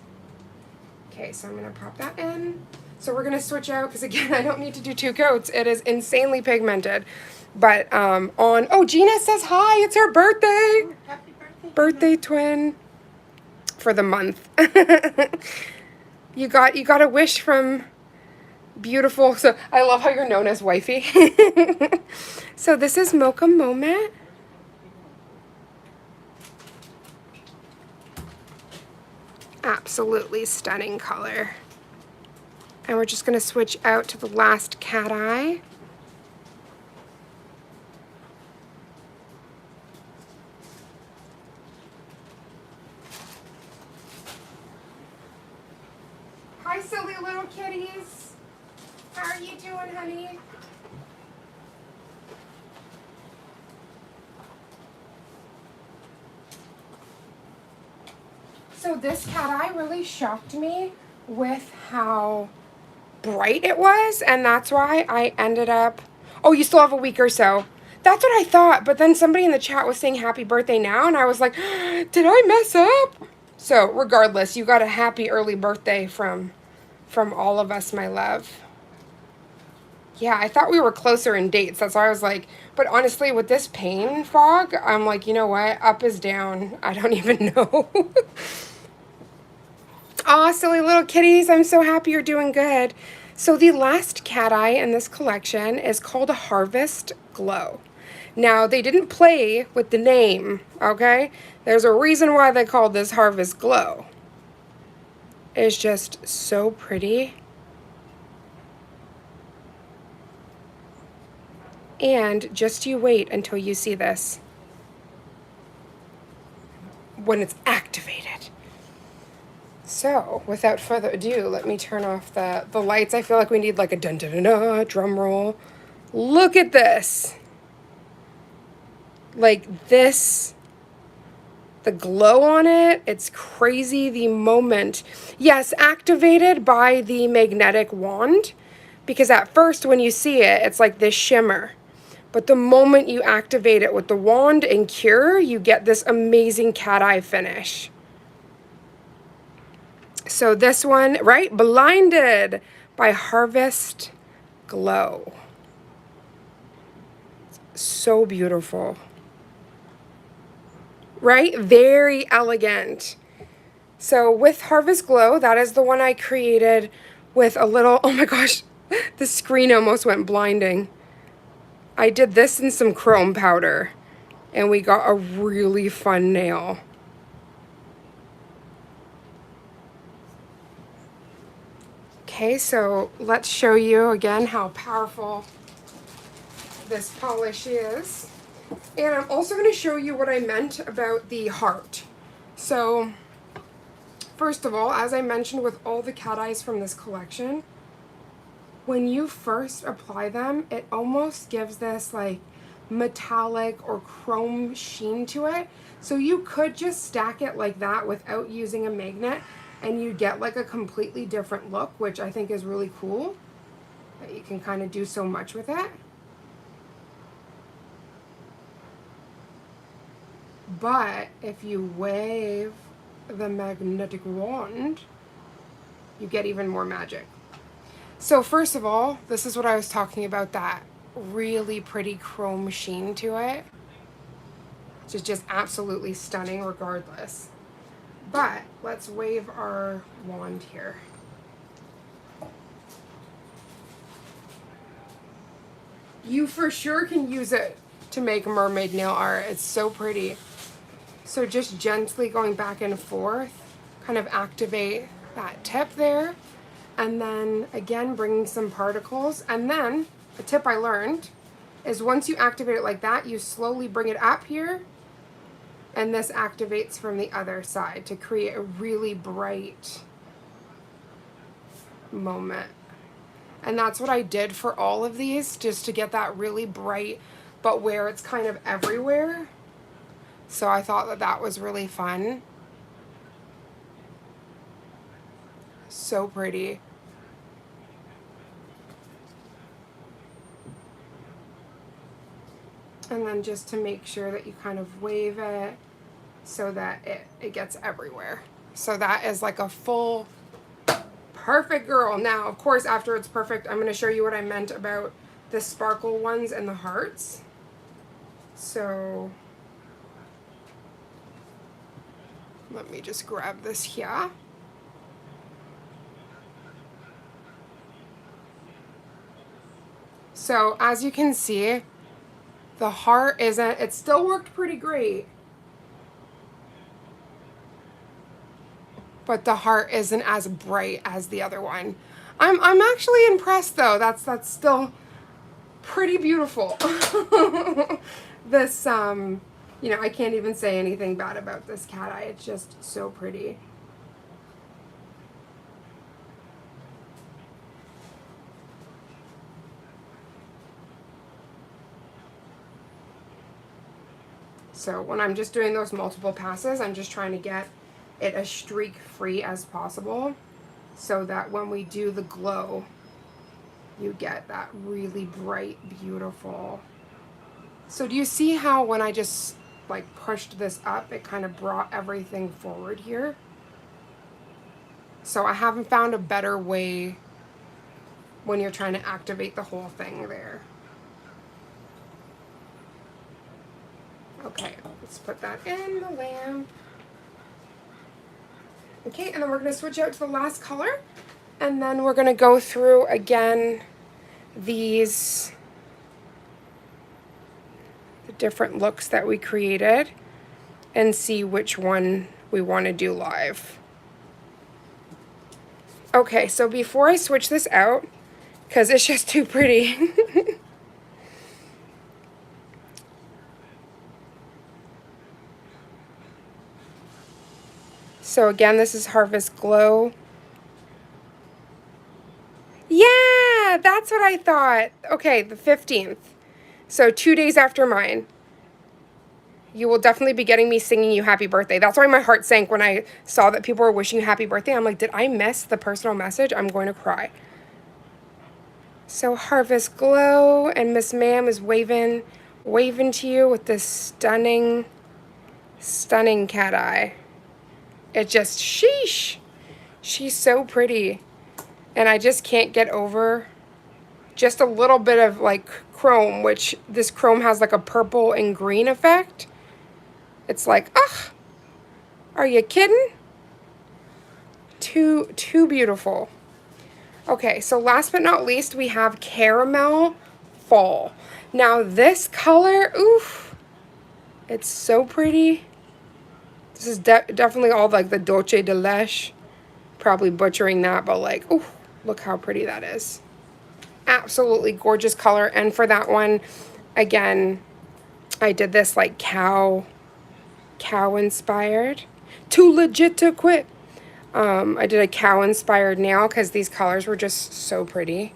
Okay, so I'm gonna pop that in. So we're gonna switch out, because again, I don't need to do 2 coats. It is insanely pigmented. But oh, Gina says hi, it's her birthday. Oh, happy birthday. Birthday twin for the month. You got a wish from beautiful, so I love how you're known as wifey. So this is Mocha Moment. Absolutely stunning color. And we're just gonna switch out to the last cat eye. Hi, silly little kitties. How are you doing, honey? So this cat eye really shocked me with how bright it was, and that's why I ended up, oh, you still have a week or so. That's what I thought, but then somebody in the chat was saying happy birthday now, and I was like, did I mess up? So regardless, you got a happy early birthday from all of us, my love. Yeah, I thought we were closer in dates. That's why I was like, but honestly, with this pain fog, I'm like, you know what? Up is down. I don't even know. Aw, silly little kitties. I'm so happy you're doing good. So the last cat eye in this collection is called Harvest Glow. Now, they didn't play with the name, okay? There's a reason why they called this Harvest Glow. It's just so pretty. And just you wait until you see this. when it's activated. So, without further ado, let me turn off the lights. I feel like we need like a dun dun dun dun drum roll. Look at this. Like this, the glow on it, it's crazy. The moment, yes, activated by the magnetic wand, because at first when you see it, it's like this shimmer. But the moment you activate it with the wand and cure, you get this amazing cat eye finish. So this one, right? Blinded by Harvest Glow. So beautiful. Right? Very elegant. So with Harvest Glow, that is the one I created with a little, oh my gosh, the screen almost went blinding. I did this in some chrome powder and we got a really fun nail. Okay, so let's show you again how powerful this polish is. And I'm also going to show you what I meant about the heart. So, first of all, as I mentioned with all the cat eyes from this collection, when you first apply them, it almost gives this like metallic or chrome sheen to it. So you could just stack it like that without using a magnet and you get like a completely different look, which I think is really cool, that you can kind of do so much with it. But if you wave the magnetic wand, you get even more magic. So first of all, this is what I was talking about, that really pretty chrome sheen to it, which is just absolutely stunning regardless. But let's wave our wand here. You for sure can use it to make mermaid nail art. It's so pretty. So just gently going back and forth, kind of activate that tip there. And then again, bringing some particles. And then the tip I learned is once you activate it like that, you slowly bring it up here. And this activates from the other side to create a really bright moment. And that's what I did for all of these, just to get that really bright, but where it's kind of everywhere. So I thought that that was really fun. So pretty. And then just to make sure that you kind of wave it so that it gets everywhere. So that is like a full perfect girl. Now, of course, after it's perfect, I'm going to show you what I meant about the sparkle ones and the hearts. So let me just grab this here. So as you can see, the heart isn't, it still worked pretty great, but the heart isn't as bright as the other one. I'm actually impressed though. That's still pretty beautiful. This you know, I can't even say anything bad about this cat eye. It's just so pretty. So when I'm just doing those multiple passes, I'm just trying to get it as streak free as possible so that when we do the glow, you get that really bright, beautiful. So do you see how when I just like pushed this up, it kind of brought everything forward here? So I haven't found a better way when you're trying to activate the whole thing there. Okay, let's put that in the lamp. Okay, and then we're going to switch out to the last color. And then we're going to go through again these, the different looks that we created, and see which one we want to do live. Okay, so before I switch this out, because it's just too pretty, So again, this is Harvest Glow. Yeah, that's what I thought. Okay, the 15th. So 2 days after mine. You will definitely be getting me singing you happy birthday. That's why my heart sank when I saw that people were wishing you happy birthday. I'm like, did I miss the personal message? I'm going to cry. So Harvest Glow, and Miss Ma'am is waving to you with this stunning, stunning cat eye. It just, sheesh. She's so pretty. And I just can't get over just a little bit of like chrome, which this chrome has like a purple and green effect. It's like, ugh, are you kidding? Too beautiful. Okay, so last but not least, we have Caramel Fall. Now this color, oof, it's so pretty. This is definitely all like the Dolce de Leche. Probably butchering that, but like, ooh, look how pretty that is. Absolutely gorgeous color. And for that one, again, I did this like cow inspired. Too legit to quit. I did a cow inspired nail because these colors were just so pretty.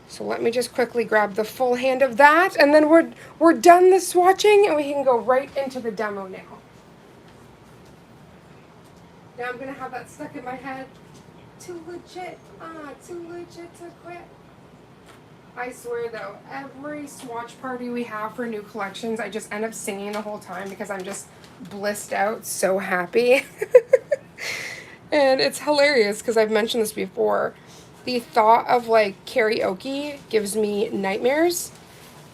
So let me just quickly grab the full hand of that, and then we're done the swatching, and we can go right into the demo now. Now I'm gonna have that stuck in my head. Too legit to quit. I swear though, every swatch party we have for new collections, I just end up singing the whole time because I'm just blissed out, so happy. And it's hilarious because I've mentioned this before. The thought of like karaoke gives me nightmares,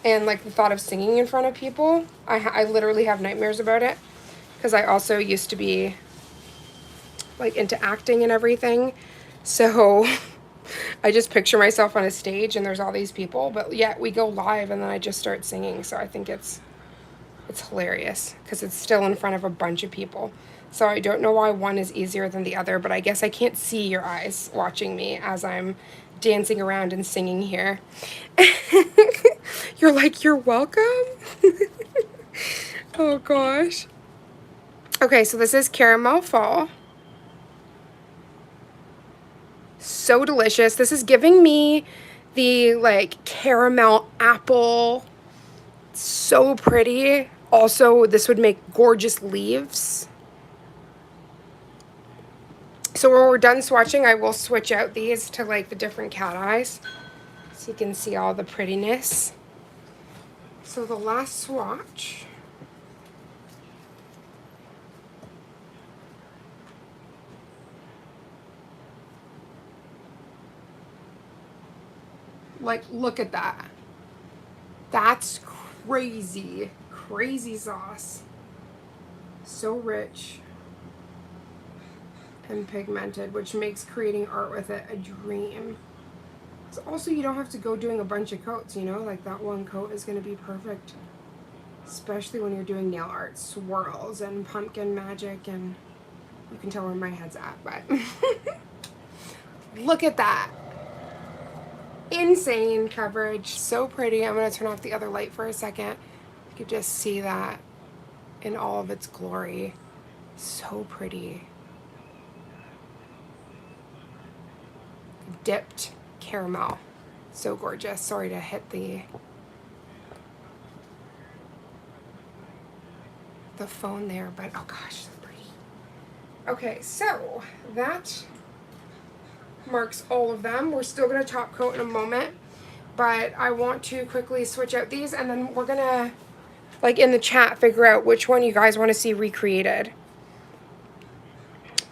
and like the thought of singing in front of people, I literally have nightmares about it because I also used to be like into acting and everything. So I just picture myself on a stage and there's all these people, but yeah, we go live and then I just start singing. So I think it's hilarious because it's still in front of a bunch of people. So I don't know why one is easier than the other, but I guess I can't see your eyes watching me as I'm dancing around and singing here. You're like, you're welcome? Oh gosh. Okay, so this is Caramel Fall. So delicious. This is giving me the like caramel apple. So pretty. Also, this would make gorgeous leaves. So when we're done swatching, I will switch out these to like the different cat eyes so you can see all the prettiness. So the last swatch. Like, look at that. That's crazy. Crazy sauce. So rich and pigmented, which makes creating art with it a dream. So also, you don't have to go doing a bunch of coats, you know? Like, that one coat is going to be perfect. Especially when you're doing nail art. Swirls and pumpkin magic, and you can tell where my head's at, but... Look at that. Insane coverage. So pretty. I'm going to turn off the other light for a second. You can just see that in all of its glory. So pretty. Dipped caramel. So gorgeous. Sorry to hit the phone there, but oh gosh, so pretty. Okay, so that marks all of them. We're still going to top coat in a moment, but I want to quickly switch out these, and then we're going to, like in the chat, figure out which one you guys want to see recreated.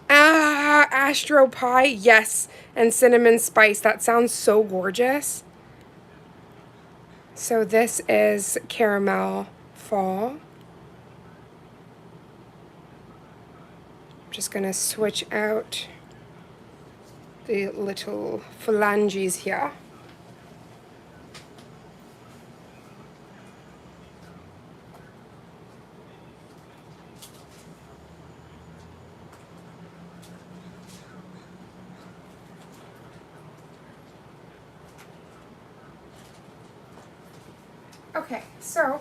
Astro Pie, yes, and Cinnamon Spice. That sounds so gorgeous. So this is Caramel Fall. I'm just going to switch out the little phalanges here. Okay, so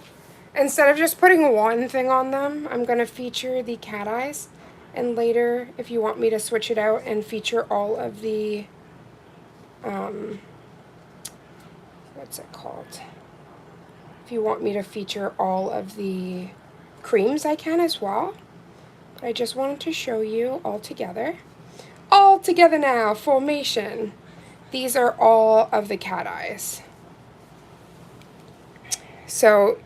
instead of just putting one thing on them, I'm going to feature the cat eyes. And later, if you want me to switch it out and feature all of the, what's it called? If you want me to feature all of the creams, I can as well. But I just wanted to show you all together. All together now, formation. These are all of the cat eyes. So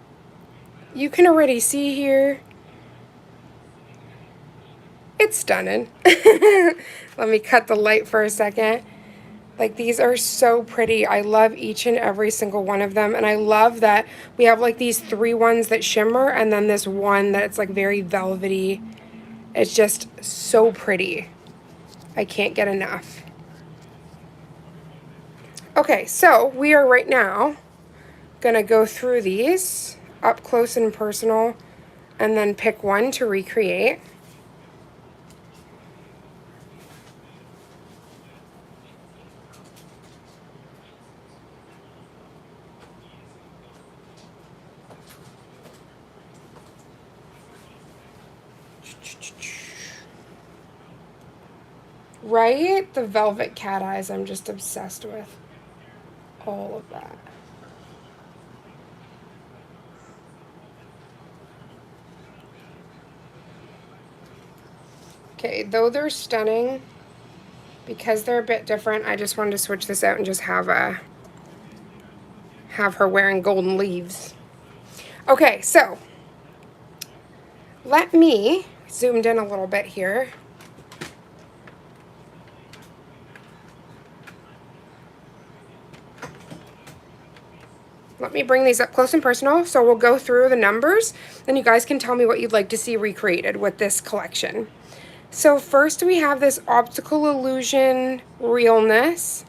you can already see here, it's stunning. Let me cut the light for a second. Like, these are so pretty. I love each and every single one of them. And I love that we have like these 3 ones that shimmer and then this one that's like very velvety. It's just so pretty. I can't get enough. Okay, so we are right now gonna go through these up close and personal and then pick one to recreate. Right? The velvet cat eyes, I'm just obsessed with all of that. Okay, though they're stunning, because they're a bit different, I just wanted to switch this out and just have her wearing golden leaves. Okay, so let me zoomed in a little bit here. Let me bring these up close and personal, so we'll go through the numbers, and you guys can tell me what you'd like to see recreated with this collection. So first we have this optical illusion realness.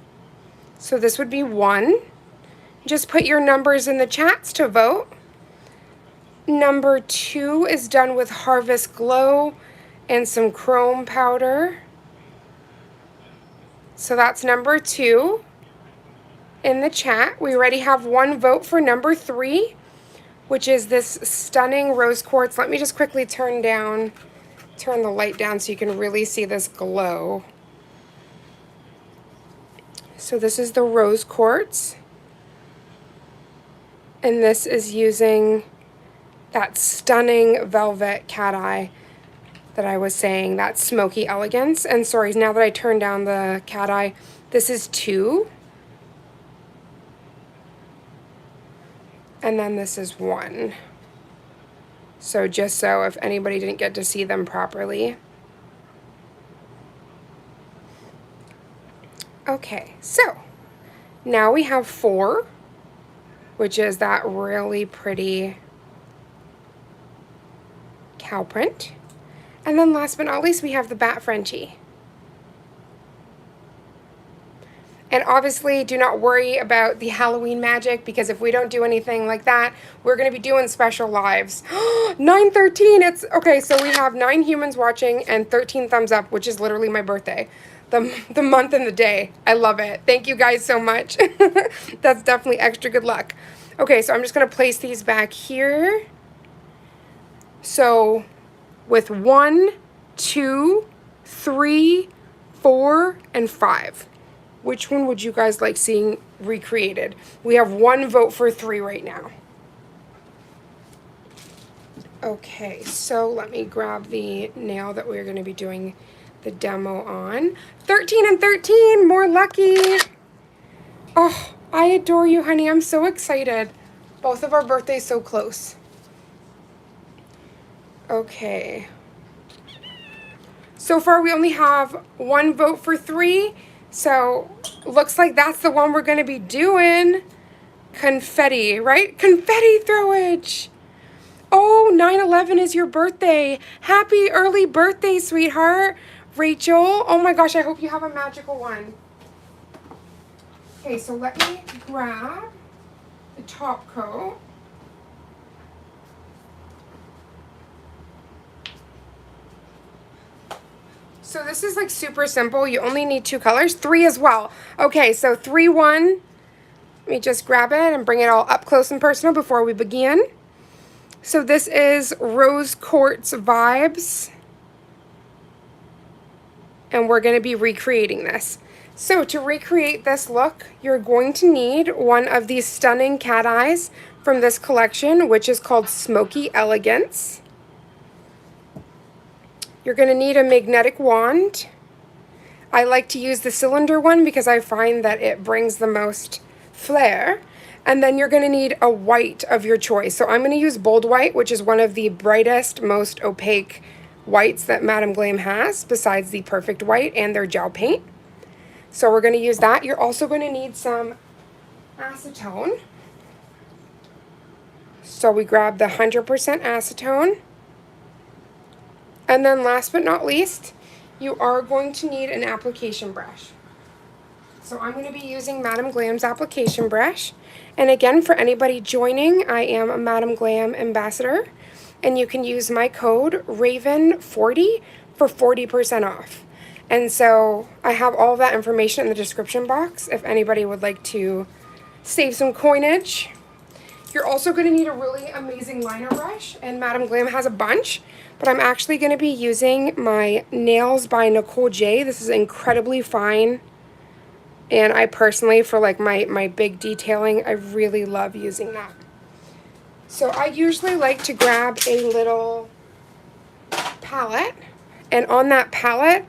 So this would be 1. Just put your numbers in the chats to vote. Number 2 is done with Harvest Glow and some chrome powder. So that's number 2. In the chat, we already have 1 vote for number 3, which is this stunning rose quartz. Let me just quickly turn the light down so you can really see this glow. So this is the rose quartz, and this is using that stunning velvet cat eye that I was saying, that Smoky Elegance. And sorry, now that I turned down the cat eye, this is 2. And then this is 1. So just so if anybody didn't get to see them properly. Okay, so now we have 4, which is that really pretty cow print. And then last but not least, we have the Bat Frenchie. And obviously, do not worry about the Halloween magic, because if we don't do anything like that, we're going to be doing special lives. 913! It's okay, so we have 9 humans watching and 13 thumbs up, which is literally my birthday. The month and the day. I love it. Thank you guys so much. That's definitely extra good luck. Okay, so I'm just going to place these back here. So with 1, 2, 3, 4, and 5. Which one would you guys like seeing recreated? We have 1 vote for 3 right now. Okay, so let me grab the nail that we're going to be doing the demo on. 13 and 13, more lucky. Oh, I adore you, honey. I'm so excited. Both of our birthdays so close. Okay. So far, we only have 1 vote for 3. So, looks like that's the one we're going to be doing. Confetti, right? Confetti throwage. Oh, 9/11 is your birthday. Happy early birthday, sweetheart. Rachel, oh my gosh, I hope you have a magical one. Okay, so let me grab the top coat. So this is like super simple. You only need 2 colors, 3 as well. Okay, so 3, 1. Let me just grab it and bring it all up close and personal before we begin. So this is Rose Quartz Vibes. and we're going to be recreating this. So to recreate this look, you're going to need one of these stunning cat eyes from this collection, which is called Smoky Elegance. You're going to need a magnetic wand. I like to use the cylinder one because I find that it brings the most flair. And then you're going to need a white of your choice. So I'm going to use Bold White, which is one of the brightest, most opaque whites that Madam Glam has, besides the Perfect White and their gel paint. So we're going to use that. You're also going to need some acetone. So we grab the 100% acetone. And then last but not least, you are going to need an application brush. So I'm going to be using Madam Glam's application brush. And again, for anybody joining, I am a Madam Glam ambassador. And you can use my code RAVEN40 for 40% off. And so I have all of that information in the description box if anybody would like to save some coinage. You're also going to need a really amazing liner brush, and Madam Glam has a bunch, but I'm actually going to be using my Nails by Nicole J. This is incredibly fine, and I personally, for like my big detailing, I really love using that. So I usually like to grab a little palette, and on that palette,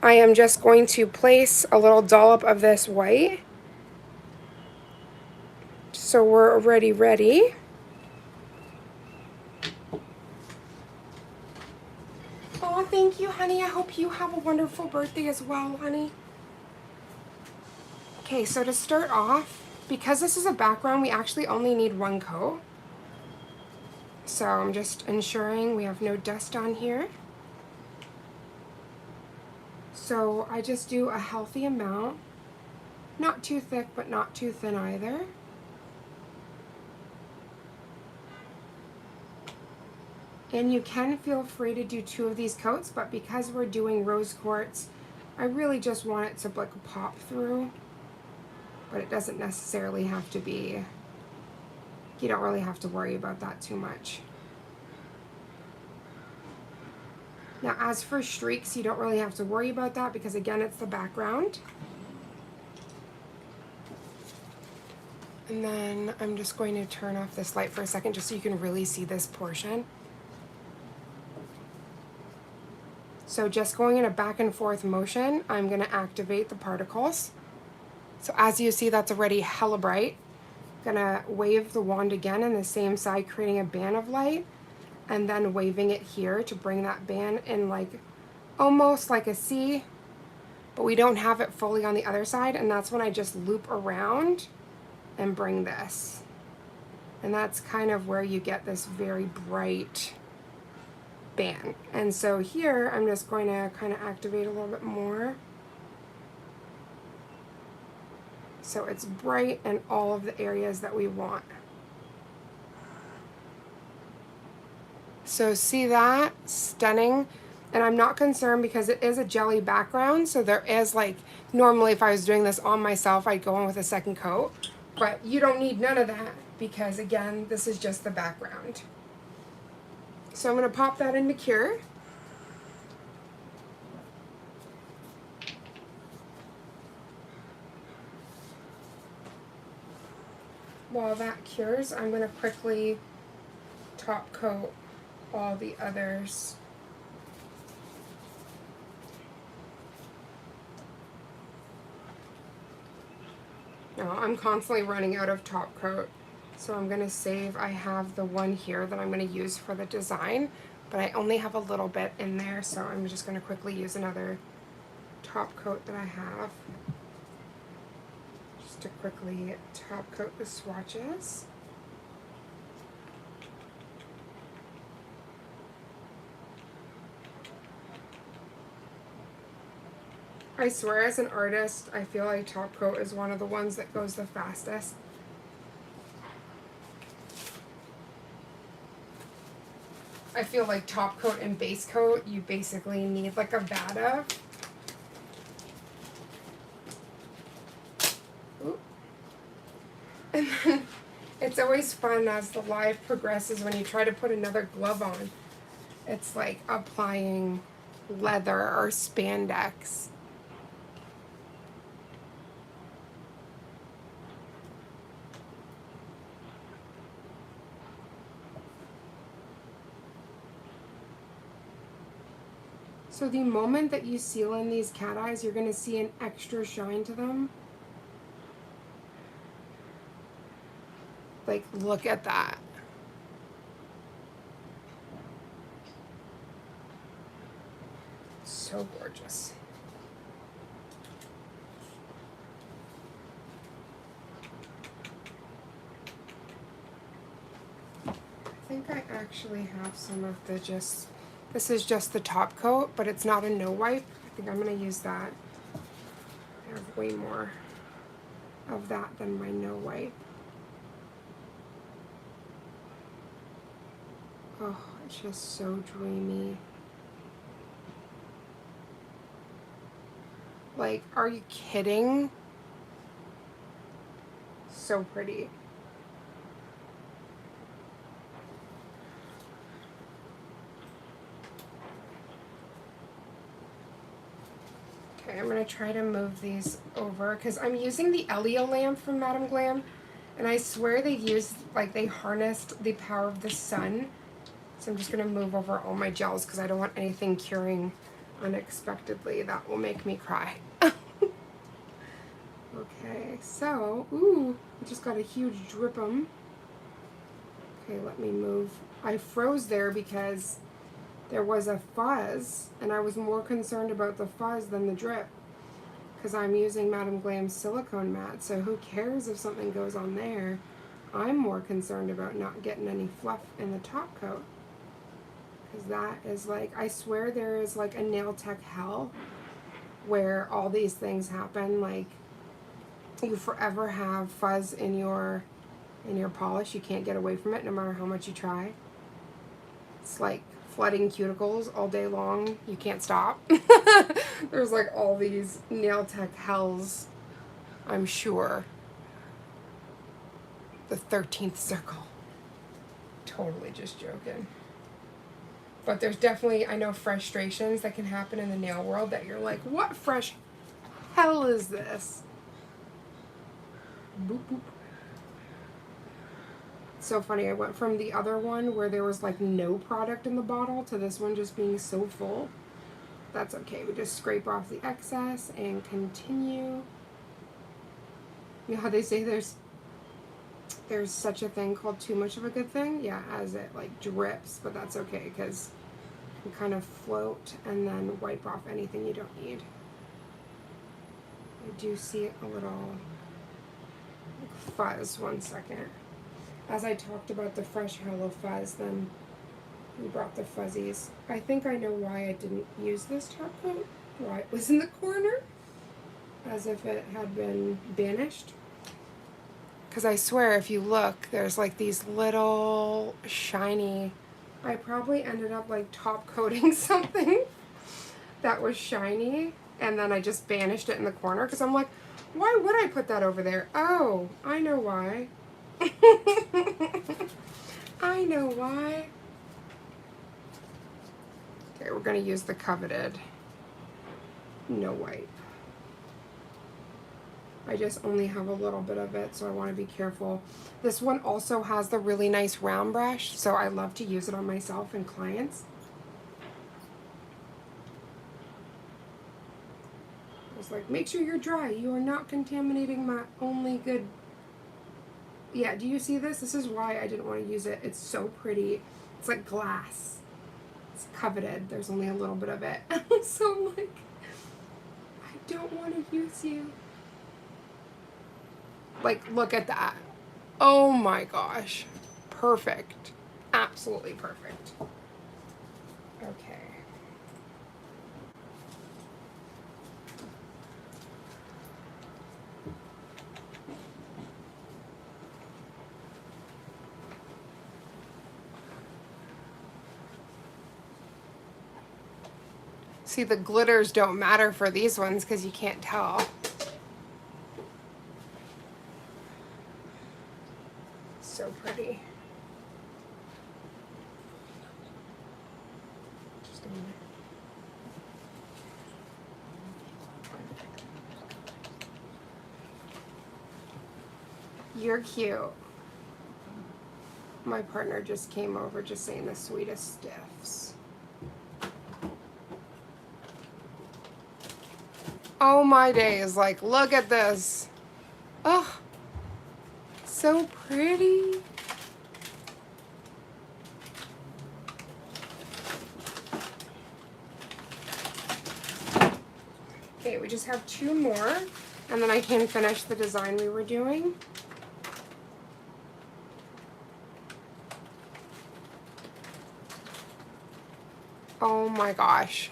I am just going to place a little dollop of this white. So we're already ready. Oh, thank you, honey. I hope you have a wonderful birthday as well, honey. Okay, so to start off, because this is a background, we actually only need one coat. So I'm just ensuring we have no dust on here. So I just do a healthy amount. Not too thick, but not too thin either. And you can feel free to do 2 of these coats, but because we're doing rose quartz, I really just want it to like pop through. But it doesn't necessarily have to be, you don't really have to worry about that too much. Now as for streaks, you don't really have to worry about that because again, it's the background. And then I'm just going to turn off this light for a second just so you can really see this portion. So just going in a back and forth motion, I'm going to activate the particles. So as you see, that's already hella bright. I'm gonna wave the wand again on the same side, creating a band of light, and then waving it here to bring that band in like almost like a C, but we don't have it fully on the other side, and that's when I just loop around and bring this. And that's kind of where you get this very bright band. And so here I'm just going to kind of activate a little bit more. So it's bright in all of the areas that we want. So see that? Stunning. And I'm not concerned because it is a jelly background, so there is like, normally if I was doing this on myself, I'd go in with a second coat. But you don't need none of that because again, this is just the background. So I'm going to pop that into cure. While that cures, I'm going to quickly top coat all the others. Now I'm constantly running out of top coat, so I'm going to save. I have the one here that I'm going to use for the design, but I only have a little bit in there, so I'm just going to quickly use another top coat that I have. Just to quickly top coat the swatches. I swear, as an artist, I feel like top coat is one of the ones that goes the fastest. I feel like top coat and base coat, you basically need like a vat of. Ooh. And then it's always fun as the live progresses when you try to put another glove on. It's like applying leather or spandex. So the moment that you seal in these cat eyes, you're going to see an extra shine to them. Like, look at that. So gorgeous. I think I actually have some of the this is just the top coat, but it's not a no wipe. I think I'm going to use that. I have way more of that than my no wipe. Oh, it's just so dreamy. Like, are you kidding? So pretty. Okay, I'm going to try to move these over because I'm using the Elio lamp from Madam Glam, and I swear they used, like, they harnessed the power of the sun. So I'm just going to move over all my gels because I don't want anything curing unexpectedly. That will make me cry. Okay, so, ooh, I just got a huge drip-em. Okay, let me move. I froze there because there was a fuzz, and I was more concerned about the fuzz than the drip because I'm using Madam Glam's silicone matte, so who cares if something goes on there? I'm more concerned about not getting any fluff in the top coat because that is like, I swear there is like a nail tech hell where all these things happen. Like, you forever have fuzz in your polish. You can't get away from it no matter how much you try. It's like flooding cuticles all day long. You can't stop. There's like all these nail tech hells, I'm sure. The 13th circle. Totally just joking. But there's definitely, I know, frustrations that can happen in the nail world that you're like, what fresh hell is this? Boop, boop. So funny, I went from the other one where there was like no product in the bottle to this one just being so full. That's okay, we just scrape off the excess and continue. You know how they say there's such a thing called too much of a good thing? Yeah, as it like drips, but that's okay because you kind of float and then wipe off anything you don't need. I do see a little fuzz. One second. As I talked about the fresh Hello Fuzz, then we brought the fuzzies. I think I know why I didn't use this top coat. Why it was in the corner, as if it had been banished. Because I swear, if you look, there's like these little shiny. I probably ended up like top coating something that was shiny, and then I just banished it in the corner because I'm like, why would I put that over there? Oh, I know why. I know why. Okay, we're going to use the coveted no wipe. I just only have a little bit of it, so I want to be careful. This one also has the really nice round brush, so I love to use it on myself and clients. It's like, make sure you're dry. You are not contaminating my only good. Yeah, do you see this? This is why I didn't want to use it. It's so pretty. It's like glass. It's coveted. There's only a little bit of it. So I'm like, I don't want to use you. Like, look at that. Oh my gosh. Perfect. Absolutely perfect. Okay. See, the glitters don't matter for these ones because you can't tell. So pretty. Just a minute. You're cute. My partner just came over just saying the sweetest stiffs. Oh my days, like look at this. Oh, so pretty. Okay, we just have 2 more, and then I can finish the design we were doing. Oh my gosh.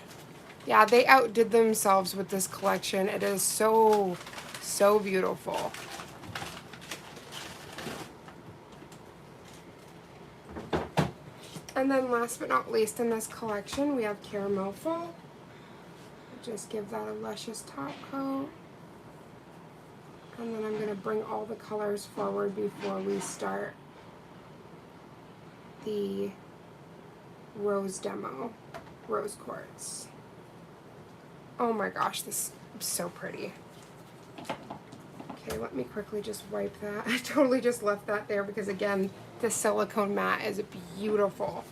Yeah, they outdid themselves with this collection. It is so, so beautiful. And then last but not least in this collection, we have Caramel Fall. Just give that a luscious top coat. And then I'm going to bring all the colors forward before we start the rose demo, rose quartz. Oh my gosh, this is so pretty. Okay, let me quickly just wipe that. I totally just left that there because again, the silicone mat is beautiful.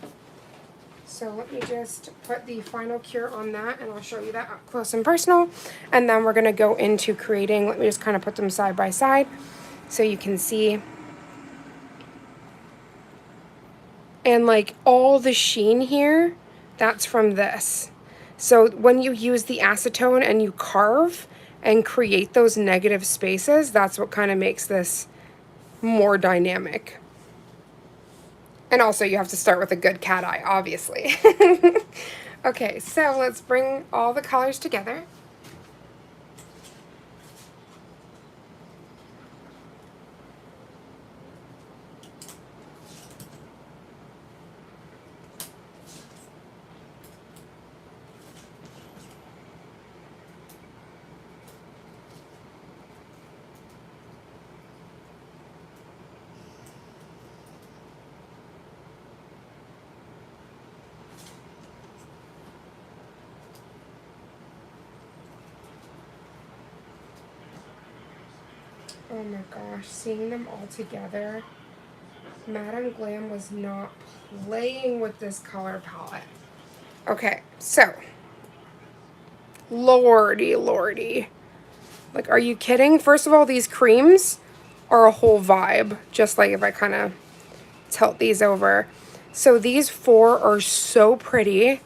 So let me just put the final cure on that and I'll show you that up close and personal. And then we're gonna go into creating, let me just kind of put them side by side so you can see. And like all the sheen here, that's from this. So when you use the acetone and you carve and create those negative spaces, that's what kind of makes this more dynamic. And also you have to start with a good cat eye, obviously. Okay, so let's bring all the colors together. Oh my gosh, seeing them all together. Madam Glam was not playing with this color palette. Okay, so. Lordy, lordy. Like, are you kidding? First of all, these creams are a whole vibe. Just like if I kind of tilt these over. So these 4 are so pretty.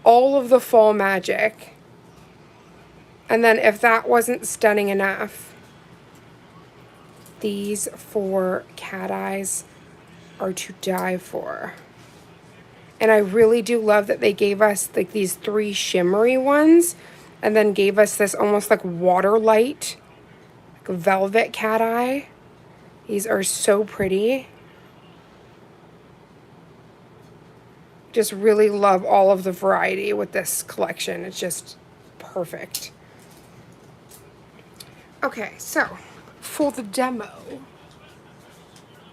All of the fall magic. And then if that wasn't stunning enough, these 4 cat eyes are to die for. And I really do love that they gave us like these 3 shimmery ones and then gave us this almost like water light, like velvet cat eye. These are so pretty. Just really love all of the variety with this collection. It's just perfect. Okay, so for the demo,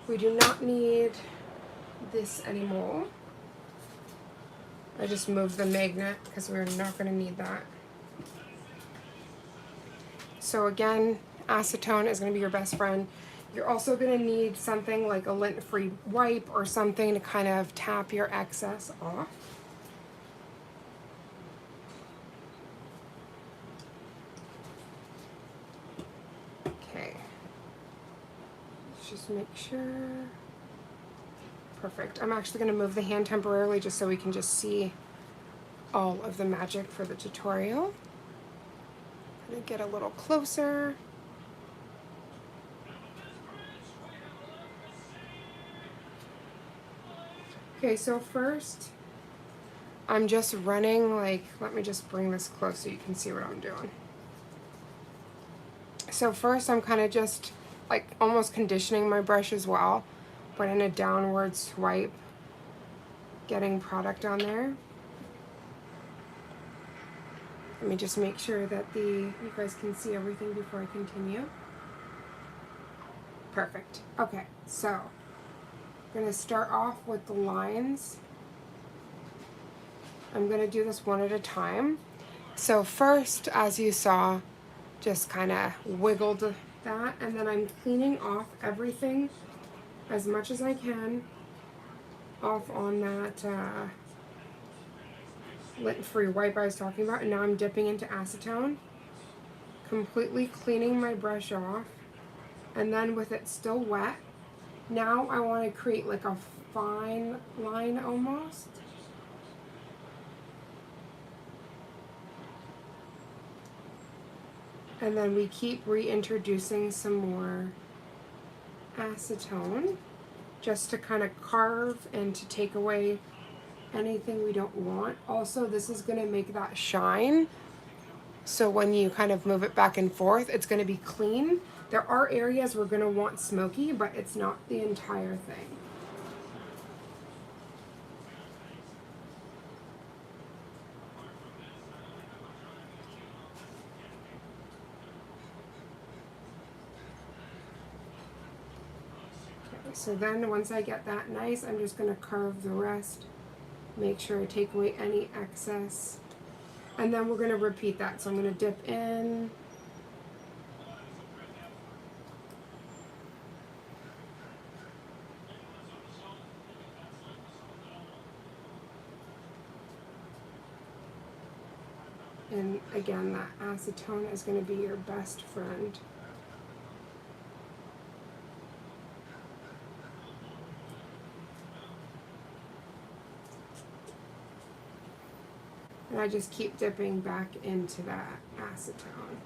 we do not need this anymore. I just moved the magnet because we're not going to need that. So again, acetone is going to be your best friend. You're also going to need something like a lint-free wipe or something to kind of tap your excess off. Okay. Let's just make sure. Perfect. I'm actually going to move the hand temporarily just so we can just see all of the magic for the tutorial. I'm going to get a little closer. Okay, so first I'm just running like, let me just bring this close so you can see what I'm doing. So first I'm kind of just like almost conditioning my brush as well, but in a downward swipe, getting product on there. Let me just make sure that you guys can see everything before I continue. Perfect. Okay, so I'm going to start off with the lines. I'm going to do this one at a time. So first, as you saw, just kind of wiggled that, and then I'm cleaning off everything as much as I can off on that lint-free wipe I was talking about, and now I'm dipping into acetone, completely cleaning my brush off, and then with it still wet, now I want to create like a fine line almost. And then we keep reintroducing some more acetone just to kind of carve and to take away anything we don't want. Also, this is going to make that shine. So when you kind of move it back and forth, it's going to be clean. There are areas we're going to want smoky, but it's not the entire thing. So then once I get that nice, I'm just going to carve the rest, make sure I take away any excess, and then we're going to repeat that. So I'm going to dip in, and again, that acetone is going to be your best friend. And I just keep dipping back into that acetone.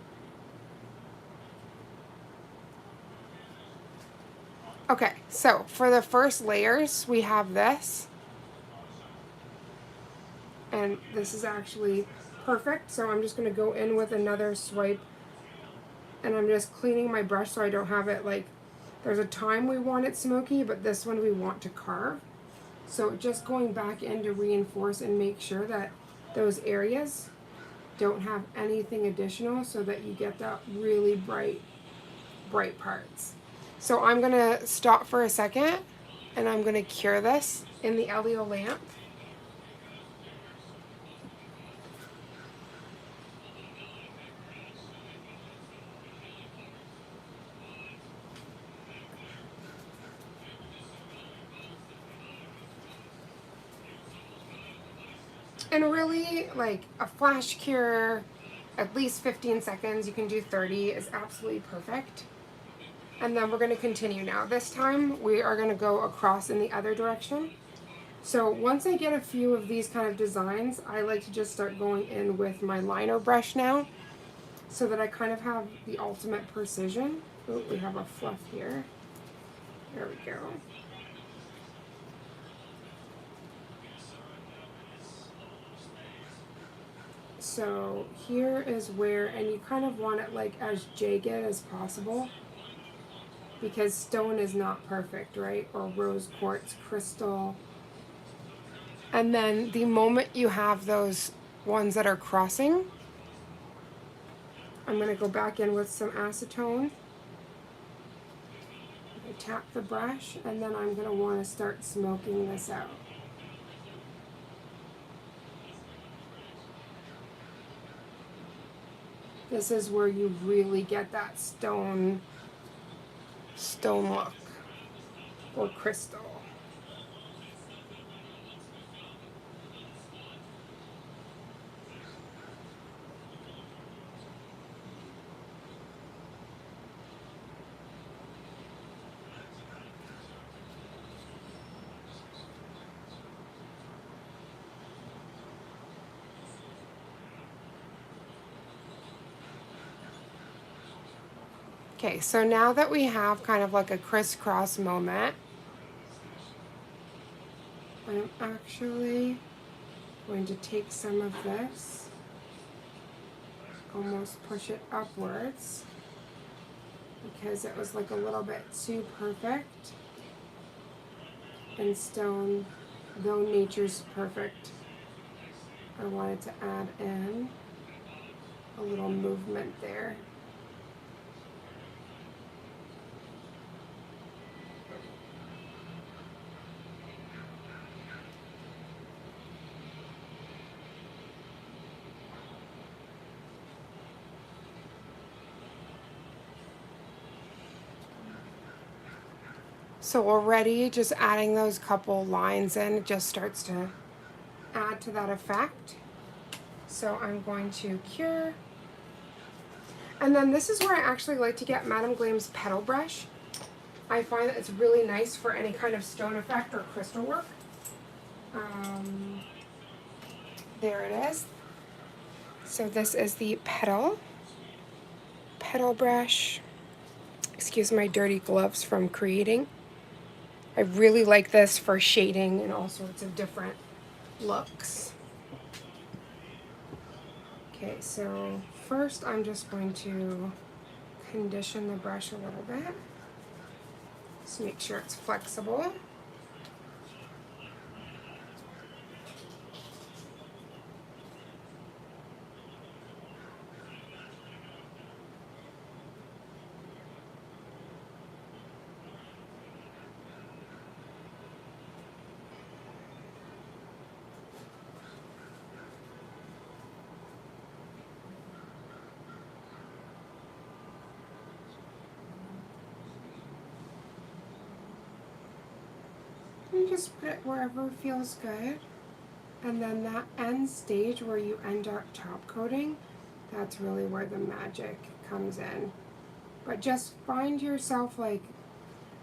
Okay, so for the first layers, we have this. And this is actually perfect. So I'm just going to go in with another swipe. And I'm just cleaning my brush so I don't have it like, there's a time we want it smoky, but this one we want to carve. So just going back in to reinforce and make sure that those areas don't have anything additional so that you get that really bright parts. So I'm gonna stop for a second and I'm gonna cure this in the Elio lamp. And really, like a flash cure, at least 15 seconds, you can do 30, is absolutely perfect. And then we're going to continue now. This time we are going to go across in the other direction. So once I get a few of these kind of designs, I like to just start going in with my liner brush now so that I kind of have the ultimate precision. Oh, we have a fluff here. There we go. So here is where, and you kind of want it like as jagged as possible because stone is not perfect, right? Or rose quartz crystal. And then the moment you have those ones that are crossing, I'm going to go back in with some acetone. I tap the brush, and then I'm going to want to start smoking this out. This is where you really get that stone look, or crystal. Okay, so now that we have kind of like a crisscross moment, I'm actually going to take some of this, almost push it upwards, because it was like a little bit too perfect. And stone, though nature's perfect, I wanted to add in a little movement there. So already just adding those couple lines in, it just starts to add to that effect. So I'm going to cure. And then this is where I actually like to get Madam Glam's petal brush. I find that it's really nice for any kind of stone effect or crystal work. There it is. So this is the petal brush. Excuse my dirty gloves from creating. I really like this for shading and all sorts of different looks. Okay, so first I'm just going to condition the brush a little bit. Just make sure it's flexible. You just put it wherever feels good. And then that end stage where you end up top coating, that's really where the magic comes in. But just find yourself like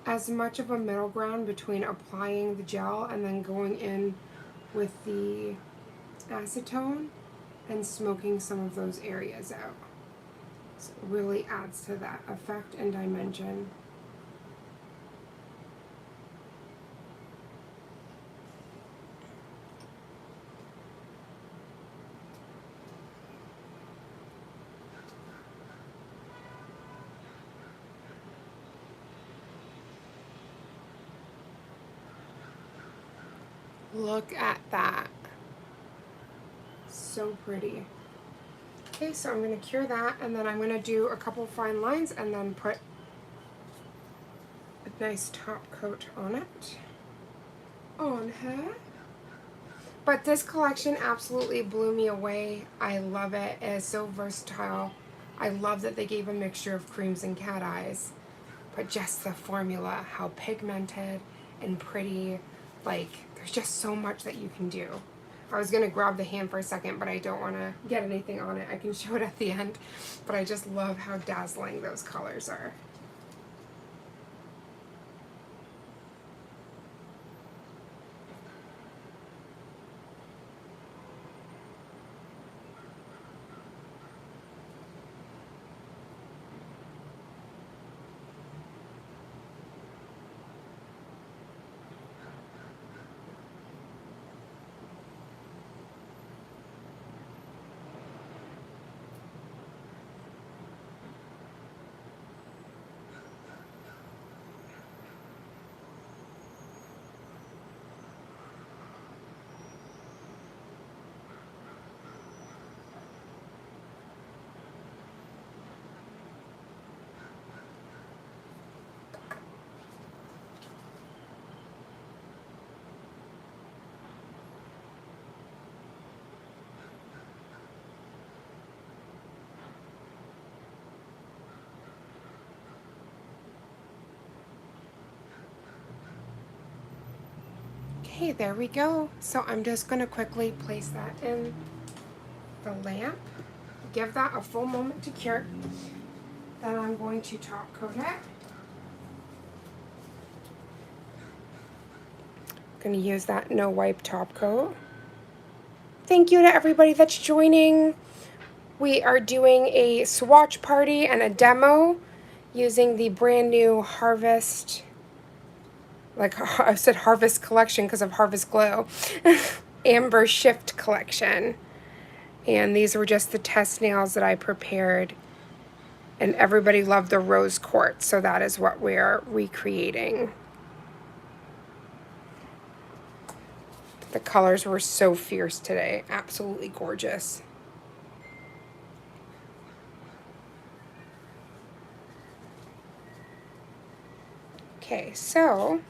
as much of a middle ground between applying the gel and then going in with the acetone and smoking some of those areas out. So it really adds to that effect and dimension. Look at that. So pretty. Okay, so I'm going to cure that, and then I'm going to do a couple fine lines and then put a nice top coat on it. On her. But this collection absolutely blew me away. I love it. It is so versatile. I love that they gave a mixture of creams and cat eyes. But just the formula, how pigmented and pretty. Like, there's just so much that you can do. I was going to grab the hand for a second, but I don't want to get anything on it. I can show it at the end. But I just love how dazzling those colors are. Okay, there we go. So I'm just going to quickly place that in the lamp. Give that a full moment to cure. Then I'm going to top coat it. I'm going to use that no wipe top coat. Thank you to everybody that's joining. We are doing a swatch party and a demo using the brand new Harvest, like I said Harvest collection because of Harvest Glow, Amber Shift collection. And these were just the test nails that I prepared. And everybody loved the rose quartz, so that is what we're recreating. The colors were so fierce today. Absolutely gorgeous. Okay, so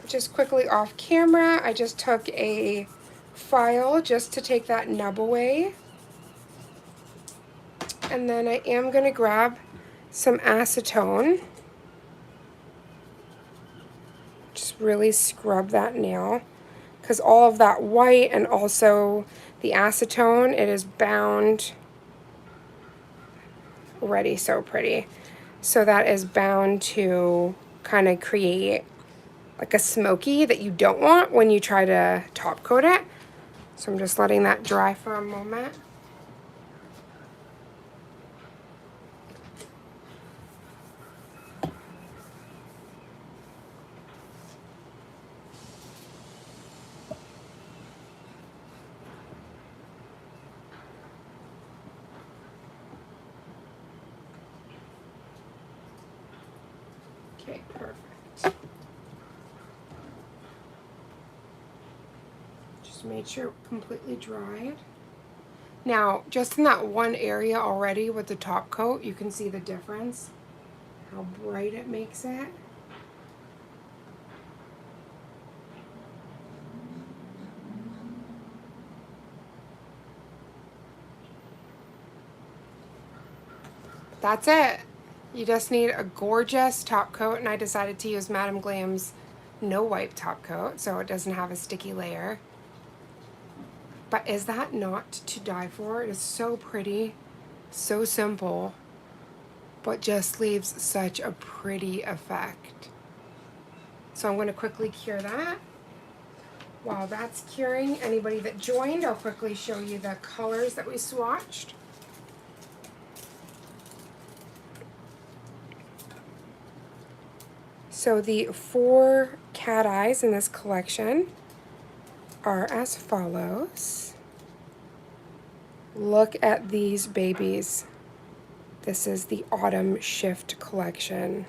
just quickly off camera, I just took a file just to take that nub away. And then I am going to grab some acetone. just really scrub that nail, because all of that white and also the acetone, it is bound, already so pretty. So that is bound to kind of create like a smoky that you don't want when you try to top coat it. So I'm just letting that dry for a moment. Okay, perfect. Just made sure it completely dried. Now, just in that one area already with the top coat, you can see the difference, how bright it makes it. That's it. You just need a gorgeous top coat, and I decided to use Madam Glam's no wipe top coat so it doesn't have a sticky layer. But is that not to die for? It is so pretty, so simple, but just leaves such a pretty effect. So I'm going to quickly cure that. While that's curing, anybody that joined, I'll quickly show you the colors that we swatched. So the 4 cat eyes in this collection are as follows. Look at these babies. This is the Autumn Shift collection.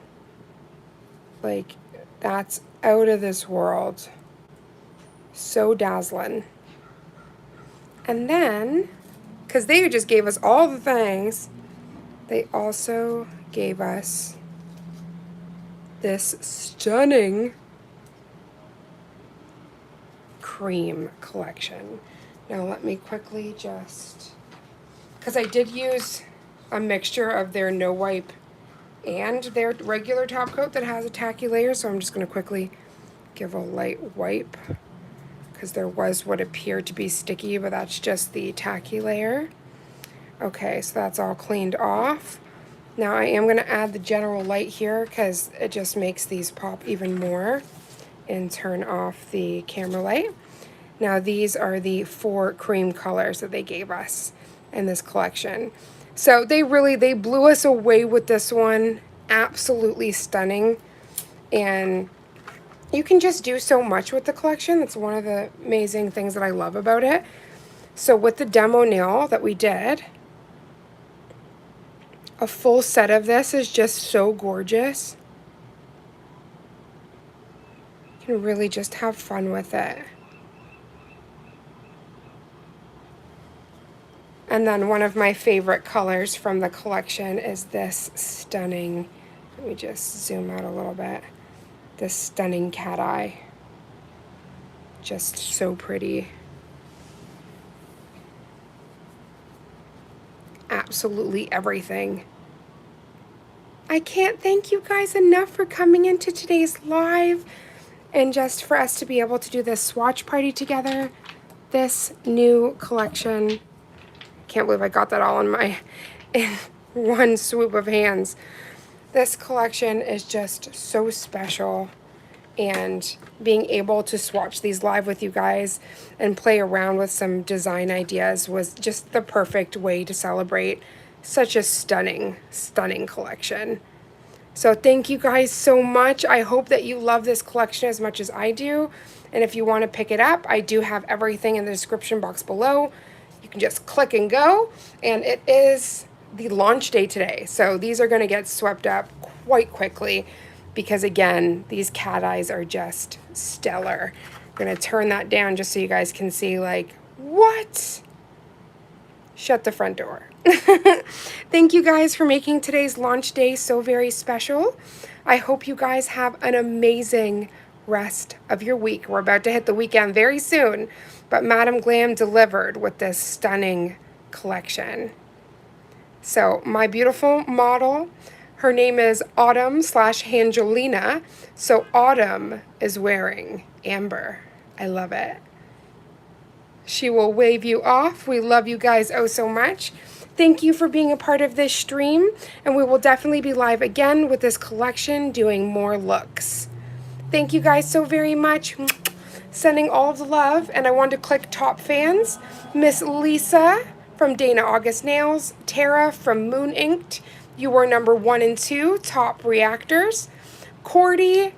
Like, that's out of this world. So dazzling. And then, because they just gave us all the things, they also gave us this stunning cream collection. Now let me quickly just, because I did use a mixture of their no wipe and their regular top coat that has a tacky layer, so I'm just going to quickly give a light wipe, because there was what appeared to be sticky, but that's just the tacky layer. Okay, so that's all cleaned off. Now I am going to add the general light here because it just makes these pop even more, and turn off the camera light. Now these are the 4 cream colors that they gave us in this collection. So they blew us away with this one. Absolutely stunning. And you can just do so much with the collection. That's one of the amazing things that I love about it. So with the demo nail that we did, a full set of this is just so gorgeous. You can really just have fun with it. And then one of my favorite colors from the collection is this stunning, let me just zoom out a little bit, this stunning cat eye. Just so pretty. Absolutely everything. I can't thank you guys enough for coming into today's live and just for us to be able to do this swatch party together. This new collection, can't believe I got that all in one swoop of hands. This collection is just so special, and being able to swatch these live with you guys and play around with some design ideas was just the perfect way to celebrate such a stunning, stunning collection. So thank you guys so much. I hope that you love this collection as much as I do. And if you want to pick it up, I do have everything in the description box below. You can just click and go. And it is the launch day today. So these are going to get swept up quite quickly, because again, these cat eyes are just stellar. I'm going to turn that down just so you guys can see, like, what? Shut the front door. Thank you guys for making today's launch day so very special. I hope you guys have an amazing rest of your week. We're about to hit the weekend very soon, but Madam Glam delivered with this stunning collection. So my beautiful model, Her name is Autumn/Angelina. So Autumn is wearing amber. I love it. She will wave you off. We love you guys oh so much. Thank you for being a part of this stream, and we will definitely be live again with this collection doing more looks. Thank you guys so very much. Sending all of the love, and I want to click top fans. Miss Lisa from Dana August Nails, Tara from Moon Inked. You were number 1 and 2 top reactors. Cordy,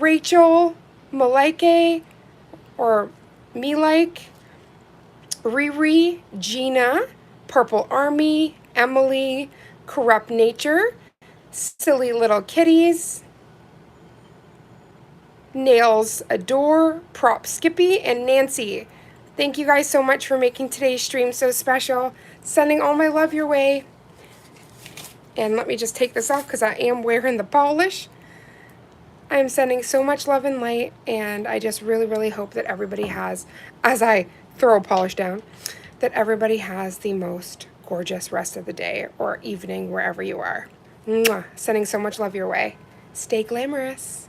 Rachel, Malike, or Me Like, Riri, Gina, Purple Army, Emily, Corrupt Nature, Silly Little Kitties, Nails Adore, Prop Skippy, and Nancy. Thank you guys so much for making today's stream so special. Sending all my love your way. And let me just take this off because I am wearing the polish. I'm sending so much love and light, and I just really, really hope that everybody has, as I throw polish down, that everybody has the most gorgeous rest of the day or evening wherever you are. Mwah. Sending so much love your way. Stay glamorous.